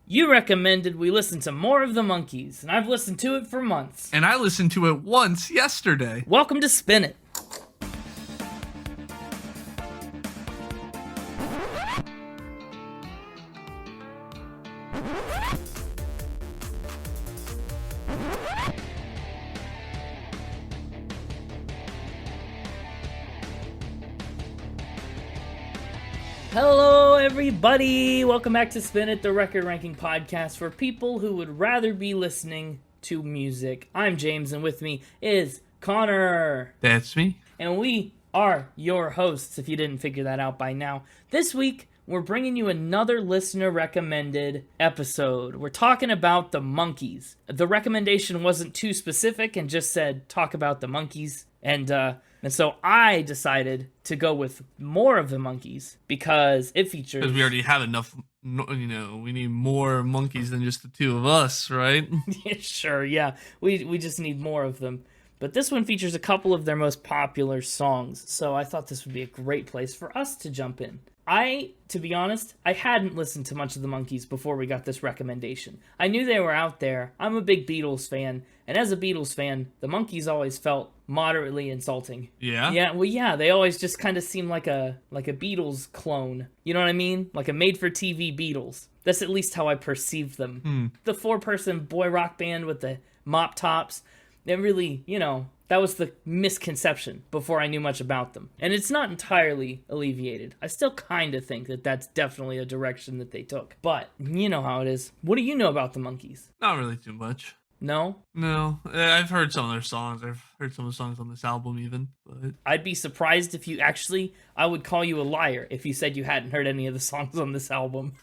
You recommended we listen to More of the Monkees, and I've listened to it for months. And I listened to it once yesterday. Welcome to Spin It. Hello, everybody! Welcome back to Spin It, the record ranking podcast for people who would rather be listening to music. I'm James, and with me is Connor. That's me. And we are your hosts, if you didn't figure that out by now. This week, we're bringing you another listener-recommended episode. We're talking about the Monkees. The recommendation wasn't too specific and just said, talk about the Monkees. And so I decided to go with More of the Monkees because it features... Because we already have enough, we need more monkeys than just the two of us, right? Sure, yeah. We just need more of them. But this one features a couple of their most popular songs, so I thought this would be a great place for us to jump in. To be honest, I hadn't listened to much of the Monkees before we got this recommendation. I knew they were out there. I'm a big Beatles fan, and as a Beatles fan, the Monkees always felt moderately insulting. Yeah? Yeah, they always just kind of seemed like a Beatles clone. You know what I mean? Like a made-for-TV Beatles. That's at least how I perceived them. The four-person boy rock band with the mop tops, it really, that was the misconception before I knew much about them. And it's not entirely alleviated. I still kind of think that that's definitely a direction that they took. But you know how it is. What do you know about the Monkees? Not really too much. No? No. I've heard some of their songs. I've heard some of the songs on this album even. But I'd be surprised if you I would call you a liar if you said you hadn't heard any of the songs on this album.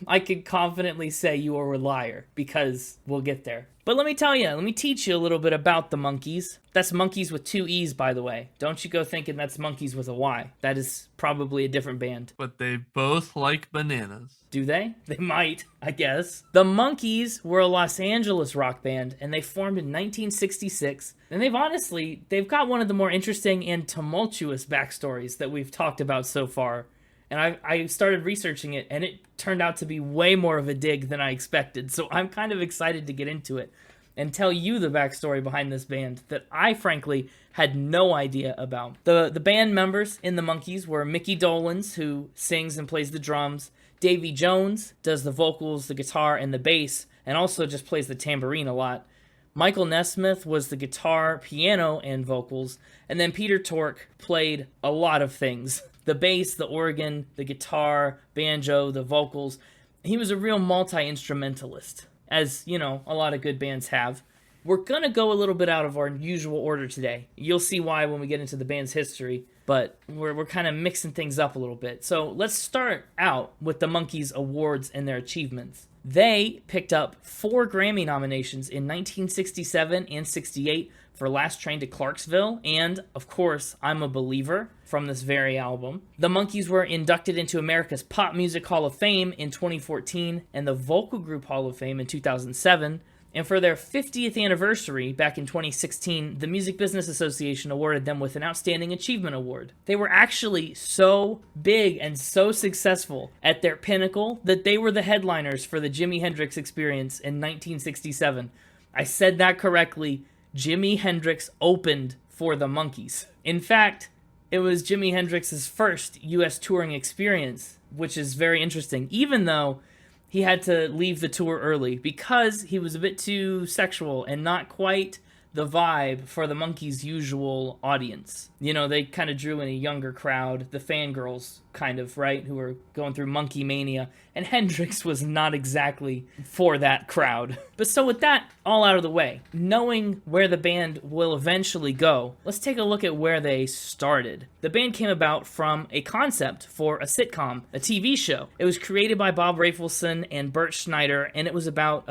I could confidently say you are a liar because we'll get there. But let me teach you a little bit about the Monkees. That's Monkees with two E's, by the way. Don't you go thinking that's Monkees with a Y. That is probably a different band. But they both like bananas. Do they? They might, I guess. The Monkees were a Los Angeles rock band, and they formed in 1966. And they've got one of the more interesting and tumultuous backstories that we've talked about so far. And I started researching it, and it turned out to be way more of a dig than I expected. So I'm kind of excited to get into it and tell you the backstory behind this band that I, frankly, had no idea about. The band members in the Monkees were Mickey Dolenz, who sings and plays the drums. Davy Jones does the vocals, the guitar, and the bass, and also just plays the tambourine a lot. Michael Nesmith was the guitar, piano, and vocals. And then Peter Tork played a lot of things. The bass, the organ, the guitar, banjo, the vocals. He was a real multi-instrumentalist, as, a lot of good bands have. We're going to go a little bit out of our usual order today. You'll see why when we get into the band's history, but we're kind of mixing things up a little bit. So let's start out with the Monkees awards and their achievements. They picked up 4 Grammy nominations in 1967 and 68 for Last Train to Clarksville, and, of course, I'm a Believer from this very album. The Monkees were inducted into America's Pop Music Hall of Fame in 2014 and the Vocal Group Hall of Fame in 2007. And for their 50th anniversary, back in 2016, the Music Business Association awarded them with an Outstanding Achievement Award. They were actually so big and so successful at their pinnacle that they were the headliners for the Jimi Hendrix Experience in 1967. I said that correctly. Jimi Hendrix opened for the Monkees. In fact, it was Jimi Hendrix's first U.S. touring experience, which is very interesting, even though he had to leave the tour early because he was a bit too sexual and not quite the vibe for the Monkees' usual audience. They kind of drew in a younger crowd, the fangirls kind of, right, who were going through Monkee mania, and Hendrix was not exactly for that crowd. But so with that all out of the way, knowing where the band will eventually go, let's take a look at where they started. The band came about from a concept for a sitcom, a TV show. It was created by Bob Rafelson and Bert Schneider, and it was about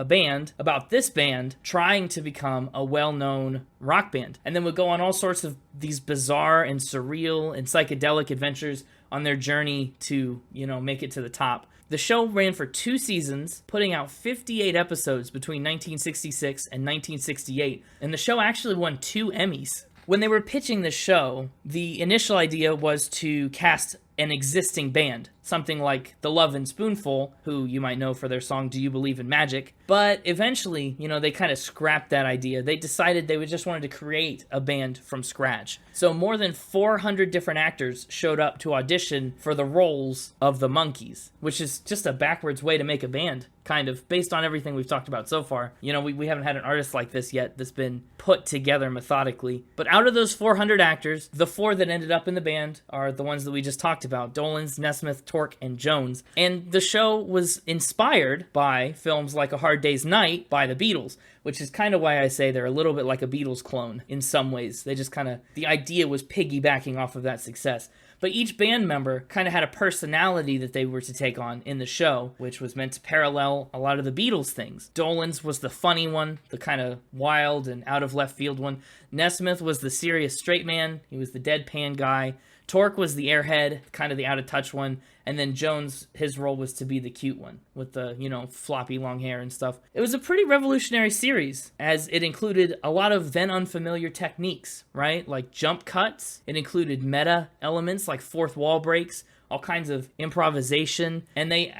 this band trying to become a well-known rock band. And then would go on all sorts of these bizarre and surreal and psychedelic adventures on their journey to, make it to the top. The show ran for 2 seasons, putting out 58 episodes between 1966 and 1968, and the show actually won 2 Emmys. When they were pitching the show, the initial idea was to cast an existing band. Something like The Lovin' Spoonful, who you might know for their song Do You Believe in Magic? But eventually, they kind of scrapped that idea. They decided they just wanted to create a band from scratch. So more than 400 different actors showed up to audition for the roles of the Monkees, which is just a backwards way to make a band, kind of, based on everything we've talked about so far. We haven't had an artist like this yet that's been put together methodically. But out of those 400 actors, the 4 that ended up in the band are the ones that we just talked about: Dolenz, Nesmith, Torque, and Jones. And the show was inspired by films like A Hard Day's Night by the Beatles, which is kind of why I say they're a little bit like a Beatles clone in some ways. They just the idea was piggybacking off of that success. But each band member kind of had a personality that they were to take on in the show, which was meant to parallel a lot of the Beatles things. Dolenz was the funny one, the kind of wild and out of left field one. Nesmith was the serious straight man. He was the deadpan guy. Torque was the airhead, kind of the out-of-touch one, and then Jones, his role was to be the cute one, with the, floppy long hair and stuff. It was a pretty revolutionary series, as it included a lot of then unfamiliar techniques, right? Like jump cuts. It included meta elements like fourth wall breaks, all kinds of improvisation, and they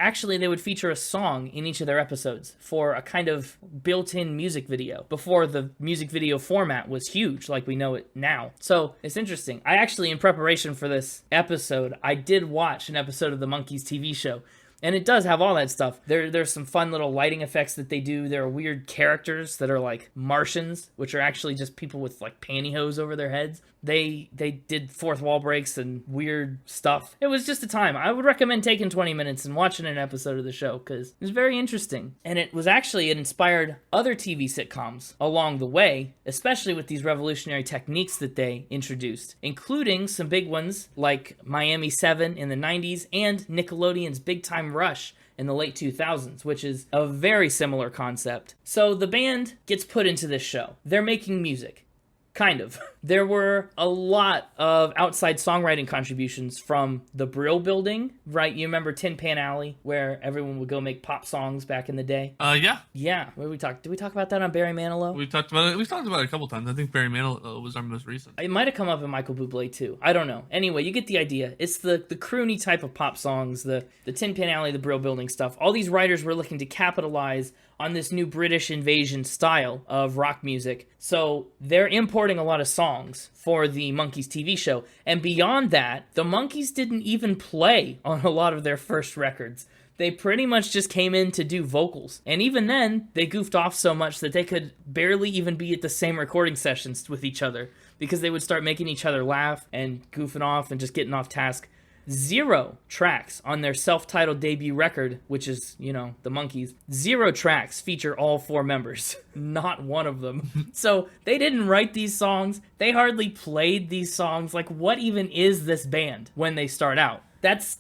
would feature a song in each of their episodes for a kind of built-in music video before the music video format was huge like we know it now. So it's interesting. I actually, in preparation for this episode, I did watch an episode of the Monkees TV show. And it does have all that stuff. There's some fun little lighting effects that they do. There are weird characters that are like Martians, which are actually just people with like pantyhose over their heads. They did fourth wall breaks and weird stuff. It was just a time. I would recommend taking 20 minutes and watching an episode of the show because it was very interesting. And it inspired other TV sitcoms along the way, especially with these revolutionary techniques that they introduced, including some big ones like Miami 7 in the 90s and Nickelodeon's Big Time Rush in the late 2000s, which is a very similar concept. So the band gets put into this show. They're making music. Kind of. There were a lot of outside songwriting contributions from the Brill Building, right? You remember Tin Pan Alley, where everyone would go make pop songs back in the day? Yeah. Yeah. Did we talk about that on Barry Manilow? We talked about it. We've talked about it a couple times. I think Barry Manilow was our most recent. It might have come up in Michael Bublé too. I don't know. Anyway, you get the idea. It's the croony type of pop songs, the Tin Pan Alley, the Brill Building stuff. All these writers were looking to capitalize on this new British invasion style of rock music. So they're importing a lot of songs for the Monkees TV show. And beyond that, the Monkees didn't even play on a lot of their first records. They pretty much just came in to do vocals. And even then, they goofed off so much that they could barely even be at the same recording sessions with each other because they would start making each other laugh and goofing off and just getting off task. 0 tracks on their self-titled debut record, which is, the Monkees. 0 tracks feature all 4 members. Not one of them. So they didn't write these songs. They hardly played these songs. Like, what even is this band when they start out? That's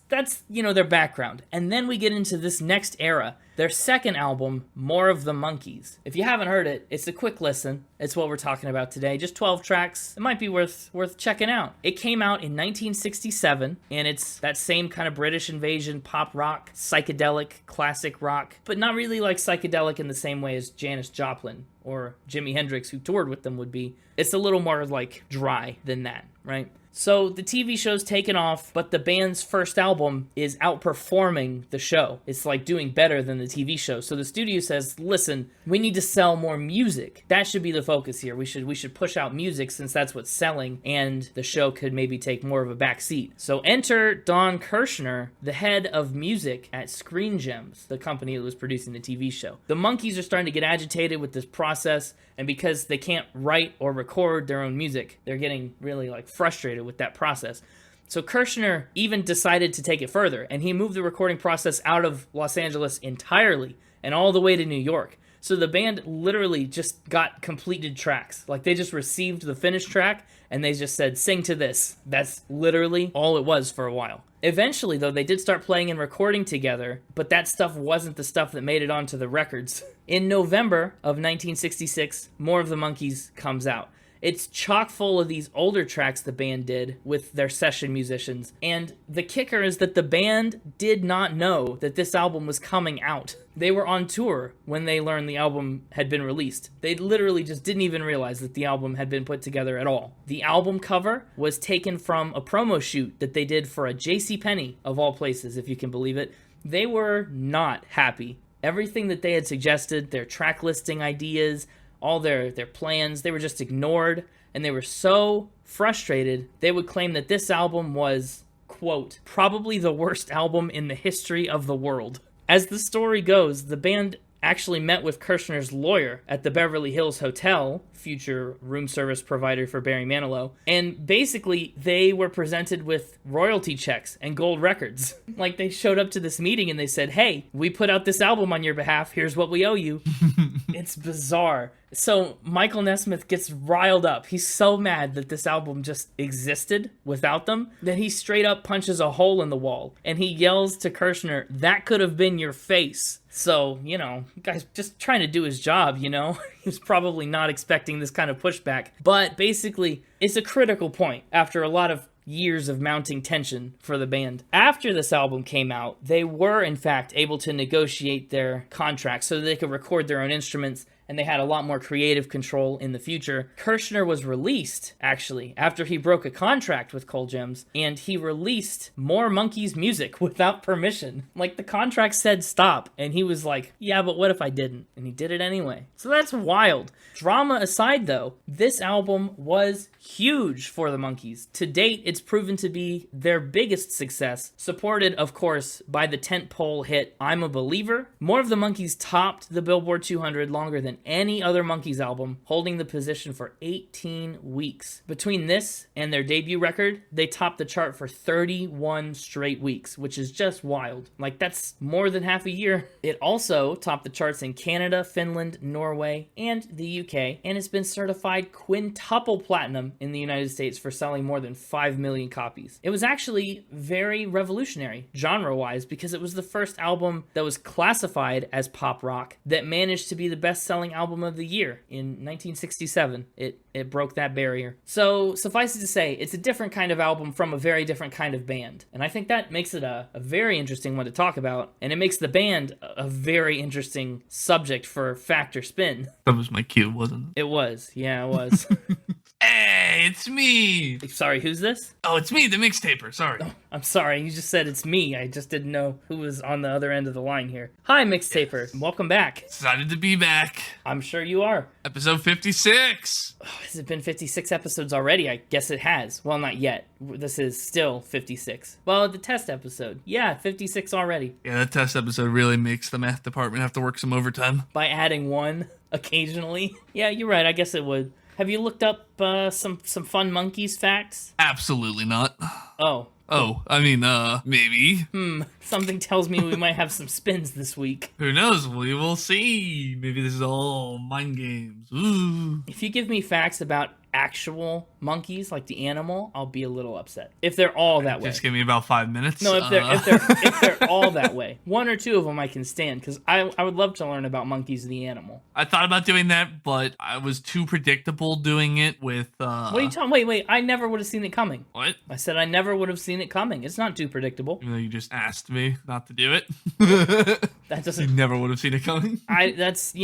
their background. And then we get into this next era. Their second album, More of the Monkees. If you haven't heard it, it's a quick listen. It's what we're talking about today. Just 12 tracks. It might be worth checking out. It came out in 1967, and it's that same kind of British invasion, pop rock, psychedelic, classic rock, but not really like psychedelic in the same way as Janis Joplin or Jimi Hendrix, who toured with them, would be. It's a little more like dry than that, right? So the TV show's taken off, but the band's first album is outperforming the show. It's like doing better than the TV show. So the studio says, listen, we need to sell more music. That should be the focus here. We should push out music since that's what's selling, and the show could maybe take more of a back seat. So enter Don Kirschner, the head of music at Screen Gems, the company that was producing the TV show. The Monkees are starting to get agitated with this process, and because they can't write or record their own music, they're getting really frustrated with that process. So Kirschner even decided to take it further, and he moved the recording process out of Los Angeles entirely and all the way to New York. So the band literally just got completed tracks. Like, they just received the finished track, and they just said, sing to this. That's literally all it was for a while. Eventually, though, they did start playing and recording together, but that stuff wasn't the stuff that made it onto the records. In November of 1966, More of the Monkees comes out. It's chock full of these older tracks the band did with their session musicians. And the kicker is that the band did not know that this album was coming out. They were on tour when they learned the album had been released. They literally just didn't even realize that the album had been put together at all. The album cover was taken from a promo shoot that they did for a JCPenney, of all places, if you can believe it. They were not happy. Everything that they had suggested, their track listing ideas, all their plans, they were just ignored, and they were so frustrated, they would claim that this album was, quote, probably the worst album in the history of the world. As the story goes, the band actually met with Kirschner's lawyer at the Beverly Hills Hotel, future room service provider for Barry Manilow, and basically they were presented with royalty checks and gold records. Like, they showed up to this meeting and they said, hey, we put out this album on your behalf, here's what we owe you. It's bizarre. So Michael Nesmith gets riled up. He's so mad that this album just existed without them that he straight up punches a hole in the wall and he yells to Kirschner, that could have been your face. So, you know, guy's just trying to do his job, you know? He was probably not expecting this kind of pushback. But basically, it's a critical point after a lot of years of mounting tension for the band. After this album came out, they were in fact able to negotiate their contracts so that they could record their own instruments, and they had a lot more creative control in the future. Kirschner was released, actually, after he broke a contract with Cole Gems, and he released More Monkees music without permission. Like, the contract said stop, and he was like, yeah, but what if I didn't? And he did it anyway. So that's wild. Drama aside, though, this album was huge for the Monkees. To date, it's proven to be their biggest success, supported, of course, by the tentpole hit I'm a Believer. More of the Monkees topped the Billboard 200 longer than any other Monkees album, holding the position for 18 weeks. Between this and their debut record, they topped the chart for 31 straight weeks, which is just wild. Like, that's more than half a year. It also topped the charts in Canada, Finland, Norway, and the UK, and it's been certified quintuple platinum in the United States for selling more than 5 million copies. It was actually very revolutionary, genre-wise, because it was the first album that was classified as pop rock that managed to be the best-selling album of the year in 1967. It broke that barrier. So suffice it to say, it's a different kind of album from a very different kind of band. And I think that makes it a very interesting one to talk about. And it makes the band a very interesting subject for Fact or Spin. That was my cue, wasn't it? It was. Yeah, it was. Hey, it's me. Sorry, who's this? Oh, it's me, the mixtaper. Sorry. Oh, I'm sorry. You just said it's me. I just didn't know who was on the other end of the line here. Hi, Mixtaper. Yes. Welcome back. Excited to be back. I'm sure you are. Episode 56. Oh, has it been 56 episodes already? I guess it has. Well, not yet. This is still 56. Well, the test episode. Yeah, 56 already. Yeah, that test episode really makes the math department have to work some overtime. By adding one occasionally. Yeah, you're right. I guess it would. Have you looked up some fun Monkees facts? Absolutely not. Oh. Oh, I mean, maybe. Something tells me we might have some spins this week. Who knows? We will see. Maybe this is all mind games. Ooh. If you give me facts about actual monkeys, like the animal, I'll be a little upset. If they're all that way. Just give me about 5 minutes. No, if they're all that way. One or two of them I can stand, because I would love to learn about monkeys the animal. I thought about doing that, but I was too predictable doing it with, What are you talking? Wait, I never would have seen it coming. What? I said I never would have seen it coming. It's not too predictable. Even though you just asked me not to do it. That doesn't... You never would have seen it coming. That's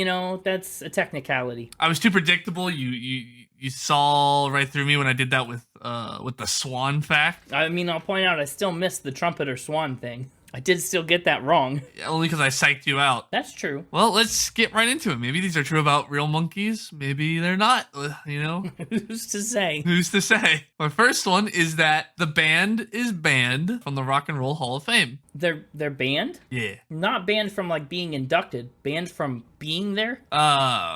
a technicality. I was too predictable. You saw right through me when I did that with the swan fact. I mean, I'll point out I still missed the trumpet or swan thing. I did still get that wrong. Only because I psyched you out. That's true. Well, let's get right into it. Maybe these are true about real monkeys. Maybe they're not, you know? Who's to say? Who's to say? My first one is that the band is banned from the Rock and Roll Hall of Fame. They're banned? Yeah. Not banned from, like, being inducted. Banned from being there?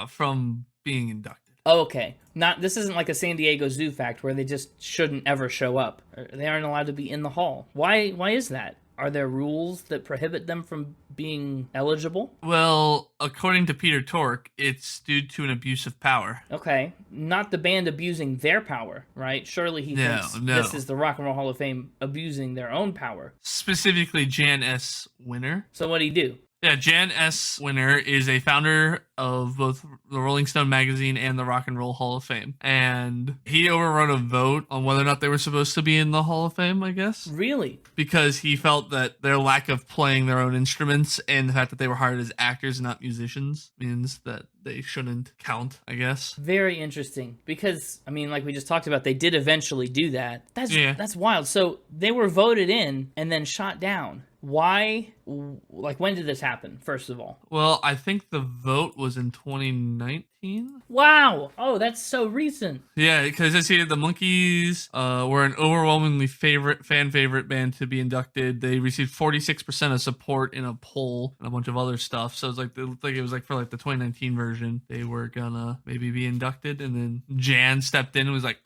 From being inducted. Oh, okay. This isn't like a San Diego Zoo fact where they just shouldn't ever show up. They aren't allowed to be in the hall. Why is that? Are there rules that prohibit them from being eligible? Well, according to Peter Tork, it's due to an abuse of power. Okay. Not the band abusing their power, right? Surely he thinks this is the Rock and Roll Hall of Fame abusing their own power. Specifically Jan S. Winner. So what'd he do? Yeah, Jan S. Winter is a founder of both the Rolling Stone magazine and the Rock and Roll Hall of Fame. And he overrode a vote on whether or not they were supposed to be in the Hall of Fame, I guess. Really? Because he felt that their lack of playing their own instruments and the fact that they were hired as actors and not musicians means that they shouldn't count, I guess. Very interesting. Because, I mean, like we just talked about, they did eventually do that. That's wild. So they were voted in and then shot down. Why? Like, when did this happen, first of all? Well, I think the vote was in 2019. Wow! Oh, that's so recent. Yeah, because I see the Monkees were an overwhelmingly fan favorite band to be inducted. They received 46% of support in a poll and a bunch of other stuff. So it's like, it looked like it was like for like the 2019 version, they were gonna maybe be inducted, and then Jan stepped in and was like,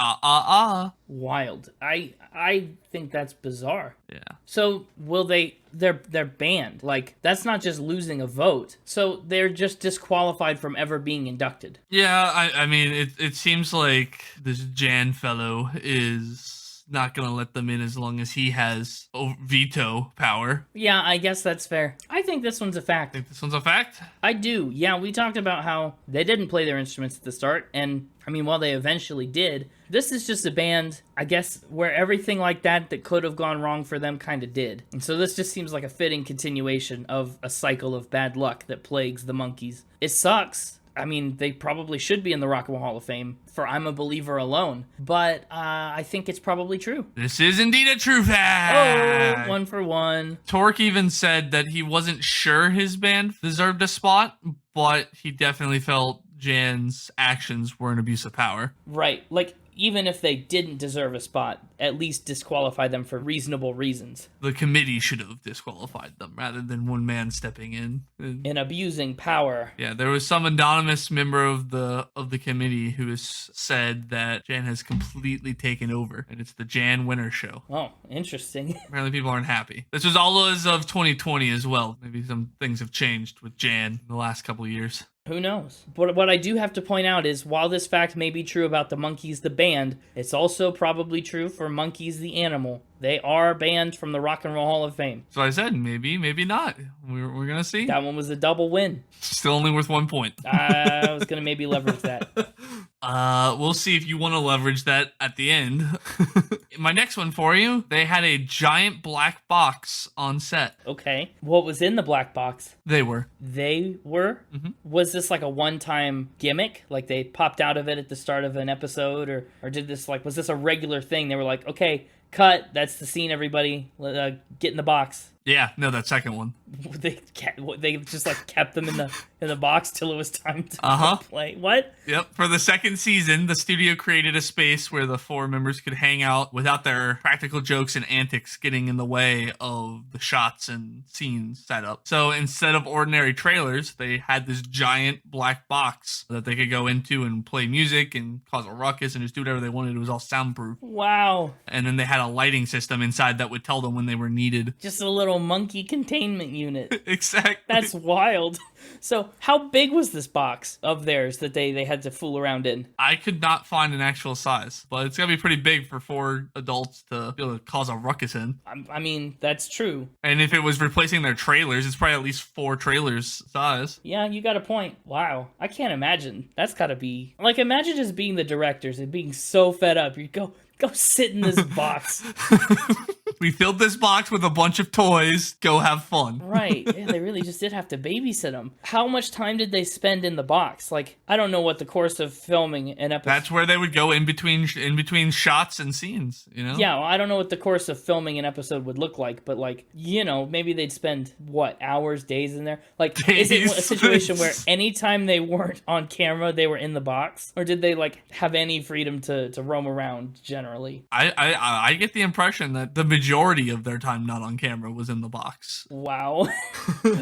Wild. I think that's bizarre. Yeah. So will they're banned? Like, that's not just losing a vote. So they're just disqualified from ever being inducted. Yeah, I mean, it seems like this Jan fellow is not gonna let them in as long as he has veto power. Yeah, I guess that's fair. I think this one's a fact. Think this one's a fact? I do. Yeah, we talked about how they didn't play their instruments at the start, and I mean, while they eventually did, this is just a band, I guess, where everything like that could have gone wrong for them kind of did. And so this just seems like a fitting continuation of a cycle of bad luck that plagues the Monkees. It sucks. I mean, they probably should be in the Rock and Roll Hall of Fame for I'm a Believer alone, but I think it's probably true. This is indeed a true fact. Oh, 1 for 1. Torque even said that he wasn't sure his band deserved a spot, but he definitely felt Jan's actions were an abuse of power. Right. Like, even if they didn't deserve a spot, at least disqualify them for reasonable reasons. The committee should have disqualified them rather than one man stepping in and abusing power. Yeah, there was some anonymous member of the committee who has said that Jan has completely taken over, and it's the Jan Winter show. Oh, interesting. Apparently people aren't happy. This was all as of 2020 as well. Maybe some things have changed with Jan in the last couple of years. Who knows? But what I do have to point out is, while this fact may be true about the Monkees the band, it's also probably true for Monkees the animal. They are banned from the Rock and Roll Hall of Fame. So I said, maybe not. We're going to see. That one was a double win. Still only worth 1 point. I was going to maybe leverage that. We'll see if you want to leverage that at the end. My next one for you, they had a giant black box on set. Okay. What was in the black box? They were? Mm-hmm. Was this like a one-time gimmick? Like they popped out of it at the start of an episode? Or did this, like, was this a regular thing? They were like, okay, cut, that's the scene, everybody. Get in the box. Yeah, no, that second one. They just like kept them in the box till it was time to play. What? Yep. For the second season, the studio created a space where the four members could hang out without their practical jokes and antics getting in the way of the shots and scenes set up. So instead of ordinary trailers, they had this giant black box that they could go into and play music and cause a ruckus and just do whatever they wanted. It was all soundproof. Wow. And then they had a lighting system inside that would tell them when they were needed. Just a little monkey containment unit. Exactly. That's wild. So how big was this box of theirs that they had to fool around in? I could not find an actual size, but it's gotta be pretty big for 4 adults to be able to cause a ruckus in. I mean, that's true. And if it was replacing their trailers, it's probably at least 4 trailers size. Yeah, you got a point. Wow. I can't imagine. That's gotta be... Like, imagine just being the directors and being so fed up. You go sit in this box. We filled this box with a bunch of toys. Go have fun. Right. Yeah, they really just did have to babysit them. How much time did they spend in the box? Like, I don't know what the course of filming an episode... That's where they would go in between shots and scenes, you know? Yeah, well, I don't know what the course of filming an episode would look like, but, like, you know, maybe they'd spend, hours, days in there? Like, days. Is it a situation where anytime they weren't on camera, they were in the box? Or did they, like, have any freedom to roam around generally? I get the impression that the majority of their time not on camera was in the box. Wow.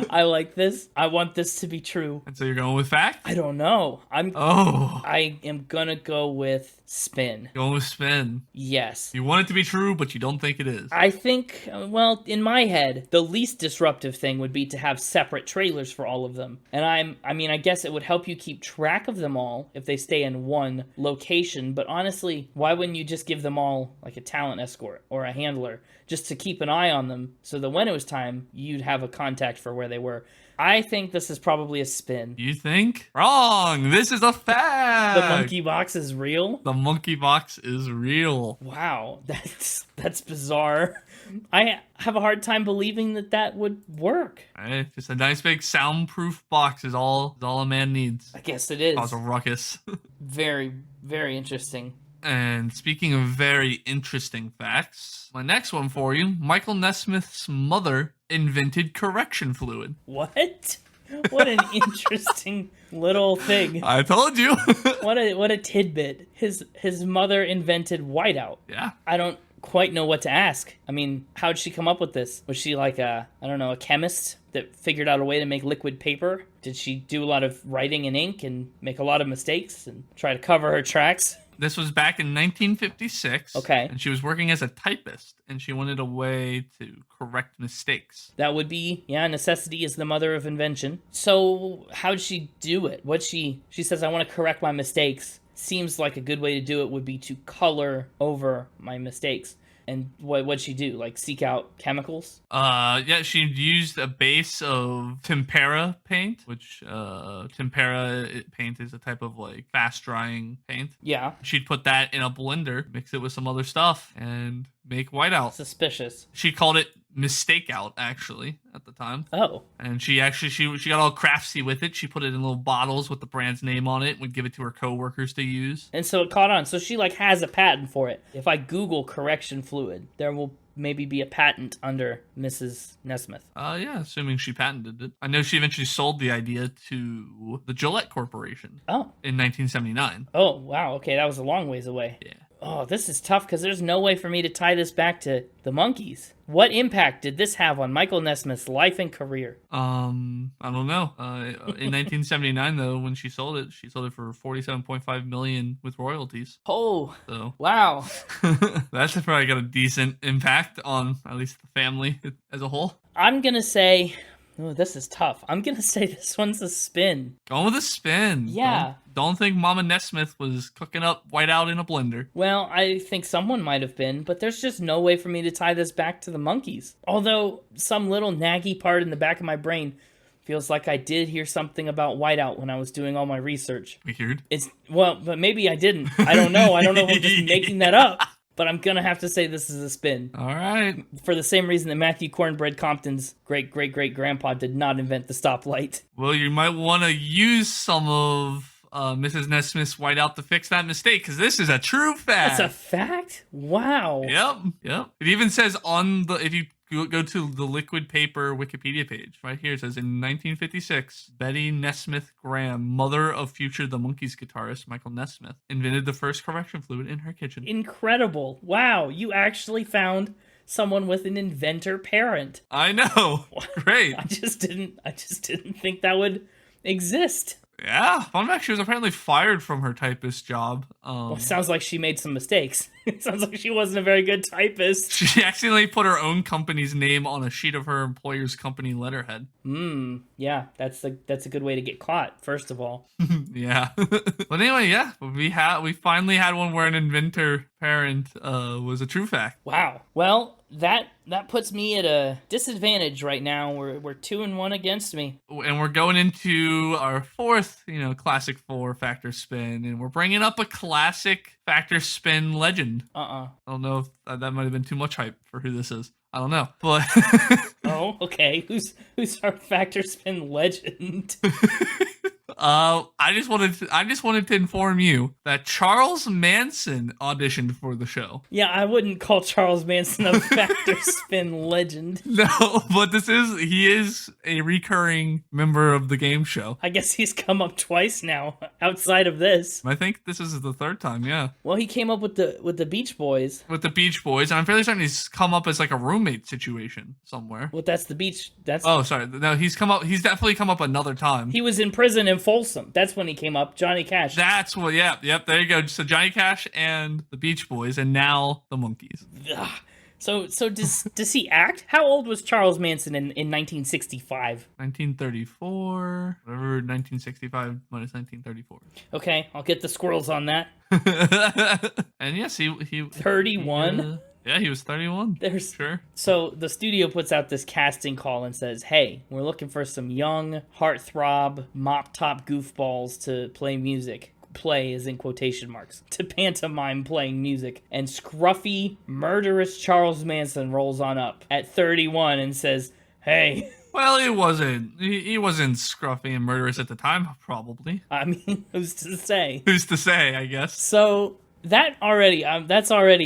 I like this. I want this to be true. And so you're going with fact? I don't know. I am gonna go with spin. Going with spin. Yes. You want it to be true, but you don't think it is. I think, well, in my head, the least disruptive thing would be to have separate trailers for all of them. And I guess it would help you keep track of them all if they stay in one location. But honestly, why wouldn't you just give them all like a talent escort or a handler just to keep an eye on them so that when it was time, you'd have a contact for where they were? I think this is probably a spin. You think? Wrong. This is a fact. The monkey box is real? The monkey box is real. Wow, that's bizarre. I have a hard time believing that would work. Right? Just a nice big soundproof box is all a man needs. I guess it is. Cause a ruckus. Very, very interesting. And speaking of very interesting facts, my next one for you, Michael Nesmith's mother invented correction fluid. What? What an interesting little thing. I told you. What a tidbit. His mother invented whiteout. Yeah. I don't quite know what to ask. I mean, how'd she come up with this? Was she like a chemist that figured out a way to make liquid paper? Did she do a lot of writing in ink and make a lot of mistakes and try to cover her tracks? This was back in 1956. Okay. And she was working as a typist, and she wanted a way to correct mistakes. That would be, necessity is the mother of invention. So how'd she do it? She says, I want to correct my mistakes. Seems like a good way to do it would be to color over my mistakes. And what'd she do? Like seek out chemicals? Yeah, she used a base of tempera paint, which tempera paint is a type of like fast drying paint. Yeah. She'd put that in a blender, mix it with some other stuff, and make whiteout. Suspicious. She called it mistake out, actually, at the time. Oh. And she got all craftsy with it. She put it in little bottles with the brand's name on it, would give it to her coworkers to use. And so it caught on. So she like has a patent for it. If I Google correction fluid, there will maybe be a patent under Mrs. Nesmith. Yeah, assuming she patented it. I know she eventually sold the idea to the Gillette Corporation. Oh. In 1979. Oh, wow. Okay, that was a long ways away. Yeah. Oh, this is tough because there's no way for me to tie this back to the Monkees. What impact did this have on Michael Nesmith's life and career? I don't know. In 1979, though, when she sold it for $47.5 million with royalties. Oh, so wow. That's probably got a decent impact on at least the family as a whole. I'm gonna say, oh, this is tough. I'm gonna say this one's a spin. Going with a spin. Yeah. Don't think Mama Nesmith was cooking up whiteout in a blender. Well, I think someone might have been, but there's just no way for me to tie this back to the Monkees. Although some little naggy part in the back of my brain feels like I did hear something about whiteout when I was doing all my research. Weird. But maybe I didn't. I don't know. I don't know if I'm just making that up. But I'm gonna have to say this is a spin. All right. For the same reason that Matthew Cornbread Compton's great-great-great-grandpa did not invent the stoplight. Well, you might want to use some of Mrs. Nesmith's whiteout to fix that mistake, because this is a true fact. That's a fact? Wow. Yep. It even says if you go to the liquid paper Wikipedia page, right here, it says in 1956, Betty Nesmith Graham, mother of future The Monkees guitarist Michael Nesmith, invented the first correction fluid in her kitchen. Incredible. Wow, you actually found someone with an inventor parent. I know. Great. I just didn't think that would exist. Yeah. Fun fact, she was apparently fired from her typist job. Well, it sounds like she made some mistakes. It sounds like she wasn't a very good typist. She accidentally put her own company's name on a sheet of her employer's company letterhead. Yeah, that's a good way to get caught, first of all. Yeah. But anyway, yeah, we finally had one where an inventor parent was a true fact. Wow. Well, that puts me at a disadvantage right now. We're 2-1 against me. And we're going into our fourth, classic 4 factor spin, and we're bringing up a classic factor spin legend. I don't know if that might have been too much hype for who this is. I don't know, but oh, okay. Who's our factor spin legend? I just wanted to inform you that Charles Manson auditioned for the show. Yeah, I wouldn't call Charles Manson a factor spin legend. No, but he is a recurring member of the game show. I guess he's come up twice now, outside of this. I think this is the third time, yeah. Well, he came up with the Beach Boys. With the Beach Boys, and I'm fairly certain he's come up as like a roommate situation somewhere. Well, that's the beach. Oh, sorry. No, he's definitely come up another time. He was in prison in Folsom. That's when he came up. Johnny Cash. That's what. Yep. There you go. So Johnny Cash and the Beach Boys, and now the Monkees. Ugh. So does he act? How old was Charles Manson in 1965? 1934. Whatever. 1965 minus 1934. Okay, I'll get the squirrels on that. And yes, he 31. Yeah, he was 31. There's Sure. So the studio puts out this casting call and says, hey, we're looking for some young, heartthrob, mop-top goofballs to play music. Play is in quotation marks. To pantomime playing music. And scruffy, murderous Charles Manson rolls on up at 31 and says, hey... Well, he wasn't scruffy and murderous at the time, probably. I mean, who's to say? Who's to say, I guess. So that's already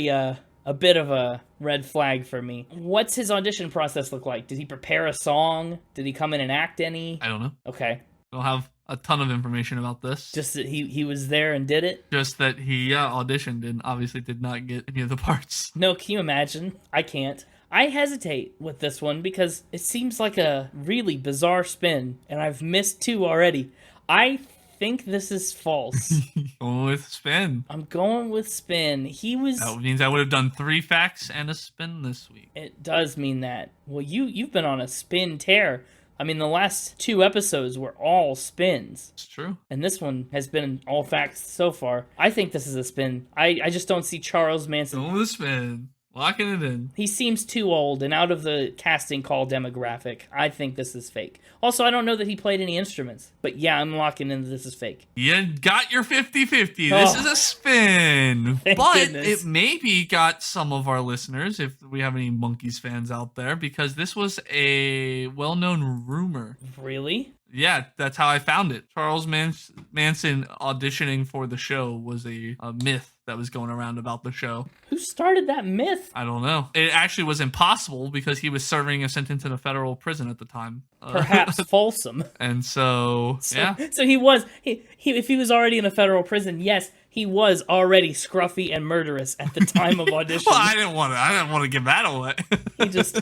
a bit of a red flag for me. What's his audition process look like? Did he prepare a song? Did he come in and act any? I don't know. Okay. We'll have a ton of information about this. Just that he was there and did it? Just that he auditioned and obviously did not get any of the parts. No, can you imagine? I can't. I hesitate with this one because it seems like a really bizarre spin, and I've missed 2 already. I think this is false. Going with spin. I'm going with spin. That means I would have done 3 facts and a spin this week. It does mean that. Well, you've been on a spin tear. I mean, the last 2 episodes were all spins. It's true. And this one has been all facts so far. I think this is a spin. I just don't see Charles Manson. Going with spin. Locking it in. He seems too old and out of the casting call demographic. I think this is fake. Also, I don't know that he played any instruments. But yeah, I'm locking in that this is fake. You got your 50-50. This is a spin. But goodness. it maybe got some of our listeners, if we have any Monkees fans out there, because this was a well-known rumor. Really? Yeah, that's how I found it. Charles Manson auditioning for the show was a myth that was going around about the show. Who started that myth? I don't know. It actually was impossible because he was serving a sentence in a federal prison at the time. Perhaps Folsom. And so, yeah. So he was, if he was already in a federal prison, yes, he was already scruffy and murderous at the time of audition. Well, I didn't want to give that away. He just,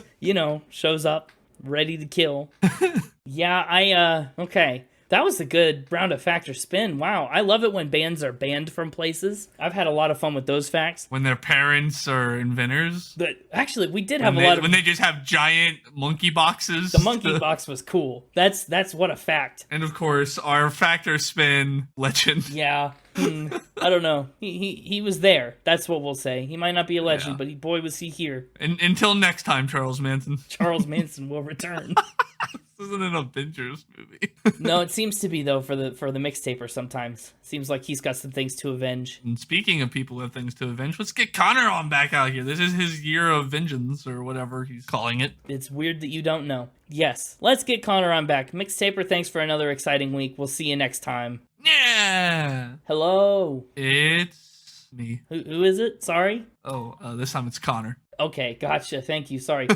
shows up, ready to kill. Yeah, okay. That was a good round of fact or spin. Wow, I love it when bands are banned from places. I've had a lot of fun with those facts. When their parents are inventors. But actually, we did have when they just have giant monkey boxes. The monkey box was cool. That's what a fact. And of course, our fact or spin legend. Yeah. I don't know. He was there. That's what we'll say. He might not be a legend, but boy was he here. Until next time, Charles Manson. Charles Manson will return. This isn't an Avengers movie. No, it seems to be though for the mixtaper sometimes. Seems like he's got some things to avenge. And speaking of people who have things to avenge, let's get Connor on back out here. This is his year of vengeance or whatever he's calling it. It's weird that you don't know. Yes, let's get Connor on back. Mixtaper, thanks for another exciting week. We'll see you next time. Yeah. Hello. It's me. Who is it? Sorry. Oh, this time it's Connor. Okay, gotcha. Thank you. Sorry.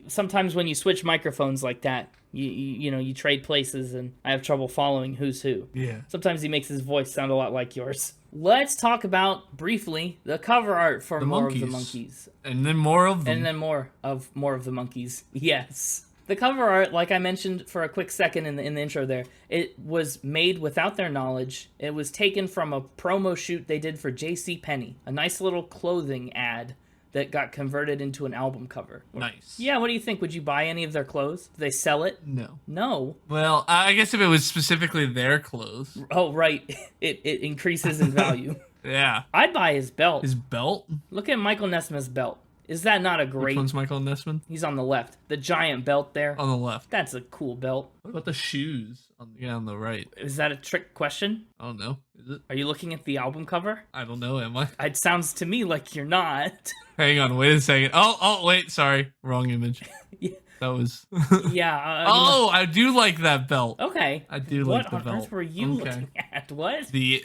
Sometimes when you switch microphones like that, you trade places, and I have trouble following who's who. Yeah. Sometimes he makes his voice sound a lot like yours. Let's talk about, briefly, the cover art for More of the Monkees. And then more of them. And then more of the Monkees. Yes. The cover art, like I mentioned for a quick second in the intro there, it was made without their knowledge. It was taken from a promo shoot they did for JCPenney, a nice little clothing ad that got converted into an album cover. Nice. Yeah, what do you think? Would you buy any of their clothes? Do they sell it? No. No. Well, I guess if it was specifically their clothes. Oh, right. It increases in value. Yeah. I'd buy his belt. His belt? Look at Michael Nesmith's belt. Is that not a great... Which one's Michael Nesmith? He's on the left. The giant belt there. On the left. That's a cool belt. What about the shoes? On the right. Is that a trick question? I don't know. Is it? Are you looking at the album cover? I don't know, am I? It sounds to me like you're not. Hang on, wait a second. Oh, wait, sorry. Wrong image. Yeah. That was... Yeah. I do like that belt. Okay. I do like the belt. What on earth were you looking at? What? The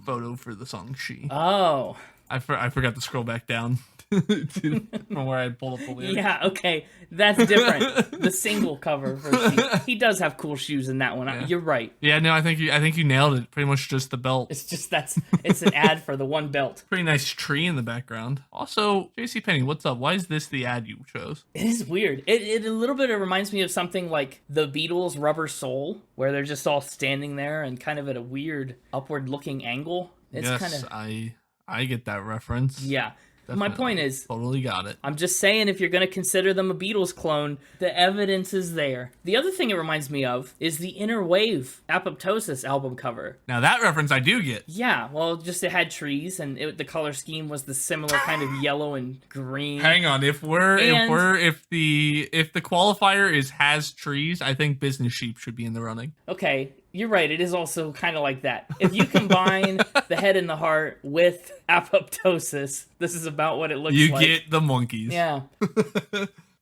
photo for the song She. Oh. I forgot to scroll back down from where I pulled up the lyrics. Yeah, okay. That's different. The single cover for She. He does have cool shoes in that one. Yeah. You're right. Yeah, no, I think you nailed it. Pretty much just the belt. It's just it's an ad for the one belt. Pretty nice tree in the background. Also, JCPenney, what's up? Why is this the ad you chose? It is weird. It a little bit reminds me of something like the Beatles' Rubber Soul, where they're just all standing there and kind of at a weird upward looking angle. It's yes, kind of... I get that reference. Yeah. My point is, totally got it. I'm just saying, if you're going to consider them a Beatles clone, the evidence is there. The other thing it reminds me of is the Inner Wave Apoptosis album cover. Now that reference I do get. Yeah, well, just it had trees, and the color scheme was the similar kind of yellow and green. Hang on, if the qualifier is has trees, I think Business Sheep should be in the running. Okay, you're right. It is also kind of like that. If you combine the head and the heart with apoptosis, this is about what it looks like. You get the Monkees. Yeah.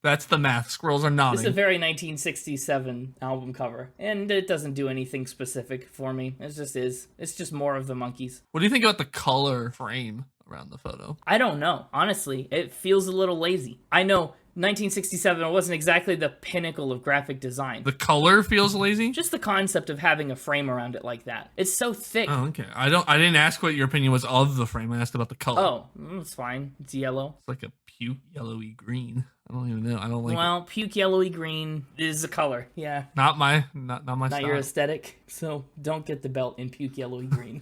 That's the math. Squirrels are nodding. It's a very 1967 album cover, and it doesn't do anything specific for me. It just is. It's just more of the Monkees. What do you think about the color frame around the photo? I don't know. Honestly, it feels a little lazy. I know 1967 wasn't exactly the pinnacle of graphic design. The color feels lazy? Just the concept of having a frame around it like that. It's so thick. Oh, okay. I didn't ask what your opinion was of the frame. I asked about the color. Oh, it's fine. It's yellow. It's like a puke yellowy green. I don't even know. I don't like Well, puke yellowy green is a color. Yeah. Not my Not style. your aesthetic. So don't get the belt in puke yellowy green.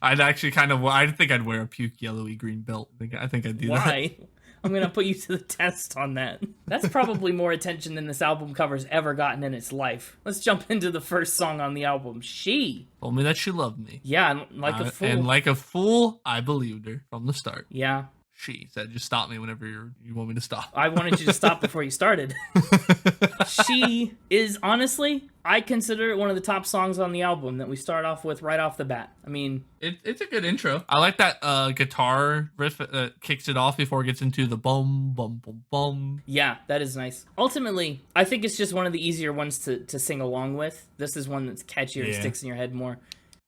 I'd actually I think I'd wear a puke yellowy green belt. I think I'd do that. Why? I'm going to put you to the test on that. That's probably more attention than this album cover's ever gotten in its life. Let's jump into the first song on the album, She. Told me that she loved me. Yeah, like a fool. And like a fool, I believed her from the start. Yeah. She said, just stop me whenever you want me to stop. I wanted you to stop before you started. She is, honestly, I consider it one of the top songs on the album that we start off with right off the bat. I mean, it's a good intro. I like that guitar riff that kicks it off before it gets into the bum, bum, bum, bum. Yeah, that is nice. Ultimately, I think it's just one of the easier ones to sing along with. This is one that's catchier and sticks in your head more.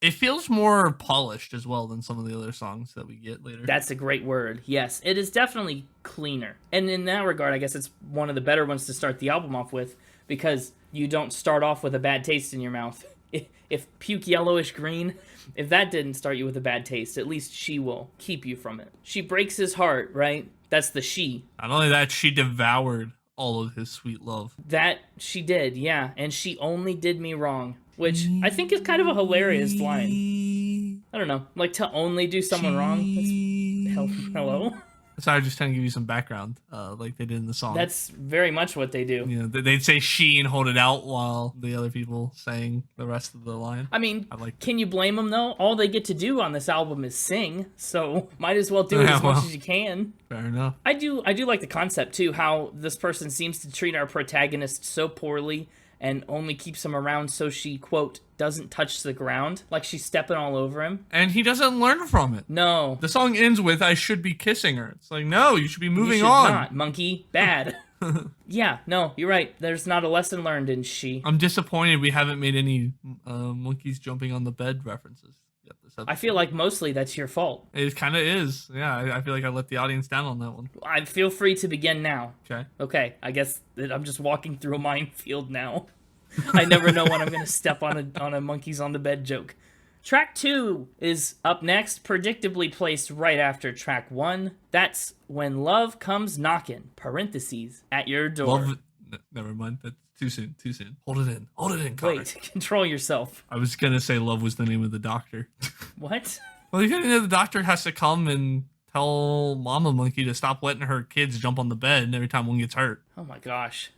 It feels more polished as well than some of the other songs that we get later. That's a great word. Yes, it is definitely cleaner. And in that regard, I guess it's one of the better ones to start the album off with, because you don't start off with a bad taste in your mouth. If puke yellowish green, if that didn't start you with a bad taste, at least She will keep you from it. She breaks his heart, right? That's the she. Not only that, she devoured all of his sweet love. That she did, yeah. And she only did me wrong, which I think is kind of a hilarious line. I don't know, like to only do someone wrong. Hello? Sorry, just trying to give you some background, like they did in the song. That's very much what they do. You know, they'd say she and hold it out while the other people sang the rest of the line. I mean, can you blame them though? All they get to do on this album is sing, so might as well do it as much as you can. Fair enough. I do like the concept too, how this person seems to treat our protagonist so poorly and only keeps him around so she, quote, doesn't touch the ground, like she's stepping all over him. And he doesn't learn from it. No. The song ends with, I should be kissing her. It's like, no, you should be moving you should on. Not, monkey. Bad. Yeah, no, you're right. There's not a lesson learned in She. I'm disappointed we haven't made any monkeys jumping on the bed references. I feel like mostly that's your fault. It kind of is. Yeah, I feel like I let the audience down on that one. I feel free to begin now. Okay. Okay, I guess that I'm just walking through a minefield now. I never know when I'm going to step on a monkeys on the bed joke. Track 2 is up next, predictably placed right after track 1. That's When Love Comes Knockin', parentheses, at your door. Never mind. That's too soon. Hold it in, Connor. Wait, control yourself. I was going to say Love was the name of the doctor. What? Well, you know, the doctor has to come and tell Mama Monkey to stop letting her kids jump on the bed every time one gets hurt. Oh my gosh.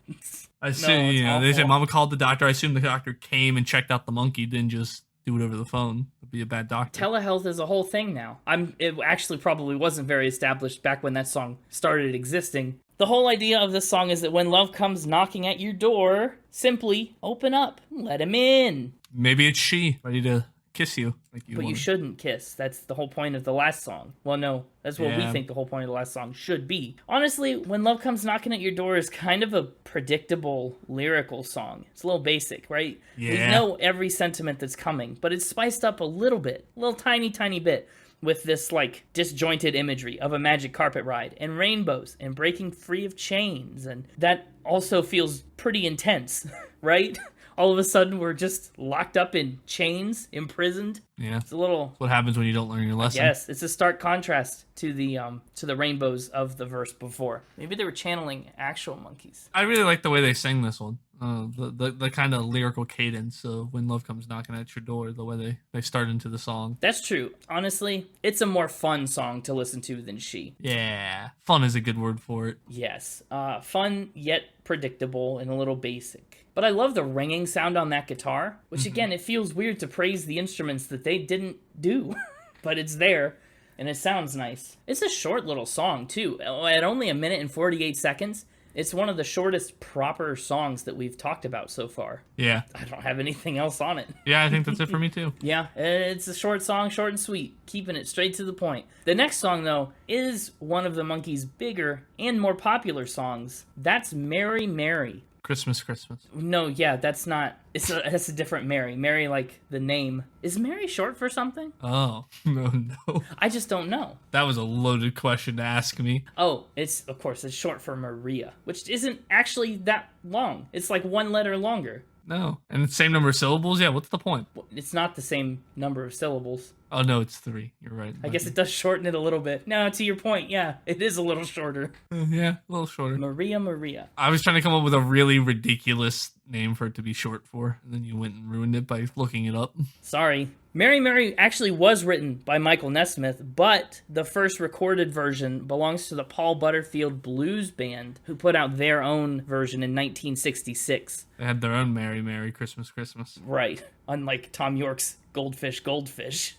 I assume, No, they said Mama called the doctor. I assume the doctor came and checked out the monkey, didn't just do it over the phone. It'd be a bad doctor. Telehealth is a whole thing now. It actually probably wasn't very established back when that song started existing. The whole idea of this song is that when love comes knocking at your door, simply open up, let him in. Maybe it's she, ready to kiss you. You shouldn't kiss. That's the whole point of the last song. Well, no, that's what we think the whole point of the last song should be. Honestly, When Love Comes Knocking at Your Door is kind of a predictable lyrical song. It's a little basic, right? Yeah. We know every sentiment that's coming, but it's spiced up a little bit, a little tiny bit, with this, like, disjointed imagery of a magic carpet ride, and rainbows, and breaking free of chains, and that also feels pretty intense, right? all of a sudden we're just locked up in chains, imprisoned. Yeah. It's a little... That's what happens when you don't learn your lesson. Yes, it's a stark contrast to the rainbows of the verse before. Maybe they were channeling actual monkeys. I really like the way they sang this one. The kind of lyrical cadence of When Love Comes Knocking at Your Door, the way they start into the song. That's true. Honestly, it's a more fun song to listen to than She. Yeah. Fun is a good word for it. Yes. Fun, yet predictable and a little basic. But I love the ringing sound on that guitar, which again, it feels weird to praise the instruments that they didn't do. But it's there, and it sounds nice. It's a short little song, too. At only 1 minute and 48 seconds, it's one of the shortest proper songs that we've talked about so far. Yeah. I don't have anything else on it. Yeah, I think that's it for me, too. Yeah, it's a short song, short and sweet, keeping it straight to the point. The next song, though, is one of the Monkees' bigger and more popular songs. That's Mary, Mary. Christmas, Christmas. No, yeah, that's not... That's a different Mary. Mary, like the name. Is Mary short for something? Oh, no. I just don't know. That was a loaded question to ask me. Oh, of course, it's short for Maria, which isn't actually that long. It's like 1 letter longer. No. And the same number of syllables? Yeah, what's the point? It's not the same number of syllables. Oh, no, it's 3. You're right. I guess it does shorten it a little bit. No, to your point, yeah, it is a little shorter. Yeah, a little shorter. Maria. I was trying to come up with a really ridiculous name for it to be short for, and then you went and ruined it by looking it up. Sorry. Mary, Mary actually was written by Michael Nesmith, but the first recorded version belongs to the Paul Butterfield Blues Band, who put out their own version in 1966. They had their own Merry, Merry Christmas, Christmas. Right. Unlike Tom York's Goldfish, Goldfish.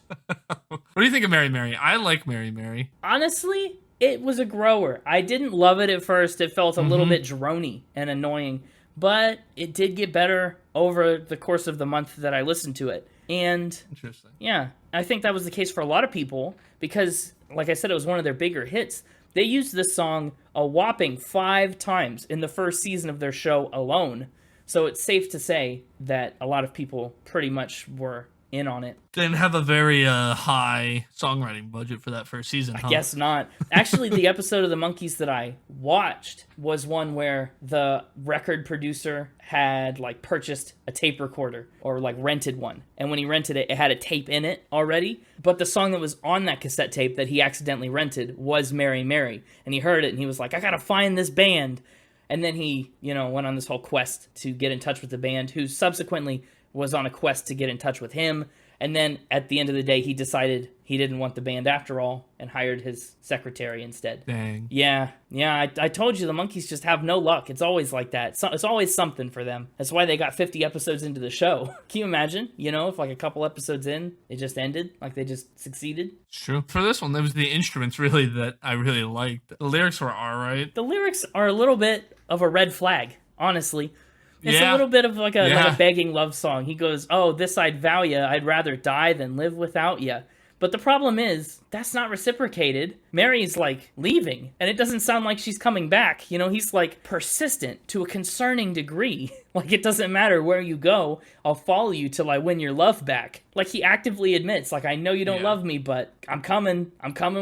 What do you think of Mary, Mary? I like Mary, Mary. Honestly, it was a grower. I didn't love it at first. It felt a little bit drony and annoying, but it did get better over the course of the month that I listened to it. And Interesting. yeah, I think that was the case for a lot of people because, like I said, it was one of their bigger hits. They used this song a whopping 5 times in the first season of their show alone. So it's safe to say that a lot of people pretty much were in on it. Didn't have a very high songwriting budget for that first season, huh? I guess not. Actually, the episode of the Monkees that I watched was one where the record producer had like purchased a tape recorder or like rented one. And when he rented it, it had a tape in it already. But the song that was on that cassette tape that he accidentally rented was Mary, Mary. And he heard it and he was like, I gotta find this band. And then he, went on this whole quest to get in touch with the band, who subsequently was on a quest to get in touch with him. And then at the end of the day, he decided he didn't want the band after all and hired his secretary instead. Dang. Yeah, I told you the Monkees just have no luck. It's always like that. It's always something for them. That's why they got 50 episodes into the show. Can you imagine, if like a couple episodes in, it just ended? Like they just succeeded? It's true. For this one, it was the instruments really that I really liked. The lyrics were alright. The lyrics are a little bit of a red flag, honestly. It's a Yeah. little bit of like a begging love song. He goes, oh, this I'd vow ya, I'd rather die than live without ya. But the problem is, that's not reciprocated. Mary's like leaving, and it doesn't sound like she's coming back. He's like persistent to a concerning degree. Like it doesn't matter where you go, I'll follow you till I win your love back. Like he actively admits, like, I know you don't love me, but I'm coming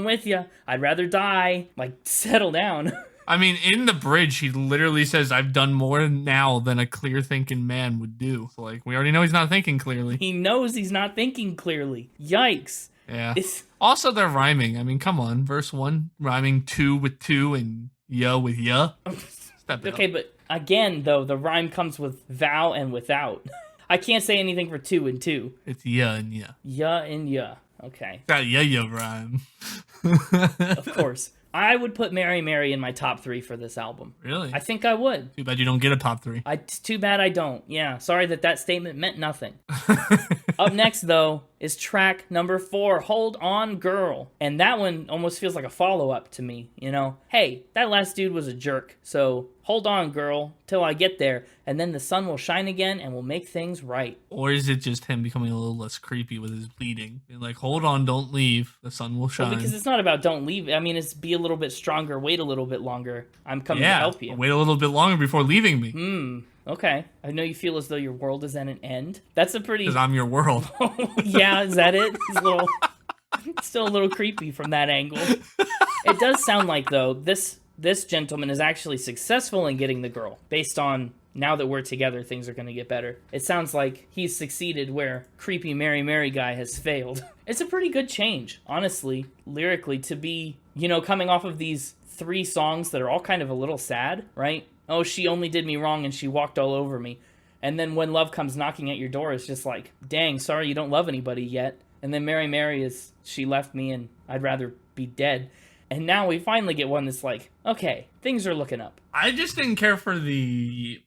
with you. I'd rather die. Like, settle down. I mean, in the bridge, he literally says, I've done more now than a clear-thinking man would do. So, like, we already know he's not thinking clearly. He knows he's not thinking clearly. Yikes. Yeah. Also, they're rhyming. I mean, come on. Verse 1, rhyming 2 with 2 and ya with ya. Okay, but again, though, the rhyme comes with vow and without. I can't say anything for 2 and 2. It's ya and ya. Ya and ya. Okay. That ya rhyme. Of course. I would put Mary, Mary in my top 3 for this album. Really? I think I would. Too bad you don't get a top 3. Too bad I don't. Yeah, sorry that statement meant nothing. Up next, though, is track number 4, Hold On Girl. And that one almost feels like a follow-up to me, Hey, that last dude was a jerk, so hold on, girl, till I get there, and then the sun will shine again and we'll make things right. Or is it just him becoming a little less creepy with his bleeding? Being like, hold on, don't leave, the sun will shine. Well, because it's not about don't leave. I mean, it's be a little bit stronger, wait a little bit longer. I'm coming to help you. Wait a little bit longer before leaving me. Okay. I know you feel as though your world is at an end. That's a pretty... Because I'm your world. Yeah, is that it? It's still a little creepy from that angle. It does sound like, though, this gentleman is actually successful in getting the girl, based on now that we're together, things are going to get better. It sounds like he's succeeded where creepy Mary Mary guy has failed. It's a pretty good change, honestly, lyrically, to be, coming off of these 3 songs that are all kind of a little sad, right? Oh, she only did me wrong and she walked all over me. And then when love comes knocking at your door, it's just like, dang, sorry you don't love anybody yet. And then Mary Mary is, she left me and I'd rather be dead. And now we finally get one that's like, okay, things are looking up. I just didn't care for the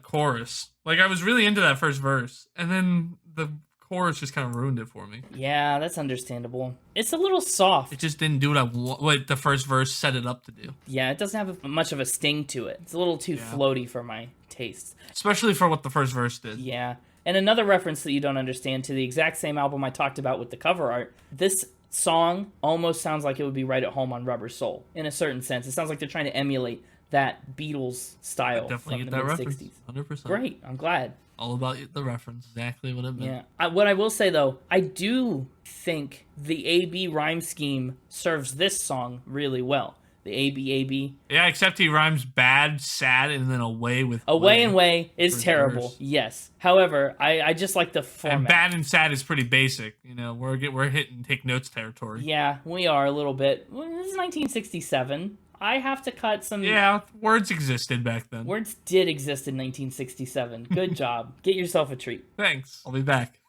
chorus. Like, I was really into that first verse. And then the chorus just kind of ruined it for me. Yeah, that's understandable. It's a little soft. It just didn't do what the first verse set it up to do. Yeah, it doesn't have much of a sting to it. It's a little too floaty for my tastes. Especially for what the first verse did. Yeah. And another reference that you don't understand to the exact same album I talked about with the cover art, this song almost sounds like it would be right at home on Rubber Soul, in a certain sense. It sounds like they're trying to emulate that Beatles style from the mid-60s. 100%. Great, I'm glad. All about the reference, exactly what it meant. Yeah. What I will say, though, I do think the A-B rhyme scheme serves this song really well. The A-B. Yeah, except he rhymes bad, sad, and then away with away and way is terrible. Verse. Yes. However, I just like the format. And bad and sad is pretty basic. We're hitting take notes territory. Yeah, we are a little bit. Well, this is 1967. I have to cut some... Yeah, words existed back then. Words did exist in 1967. Good job. Get yourself a treat. Thanks. I'll be back.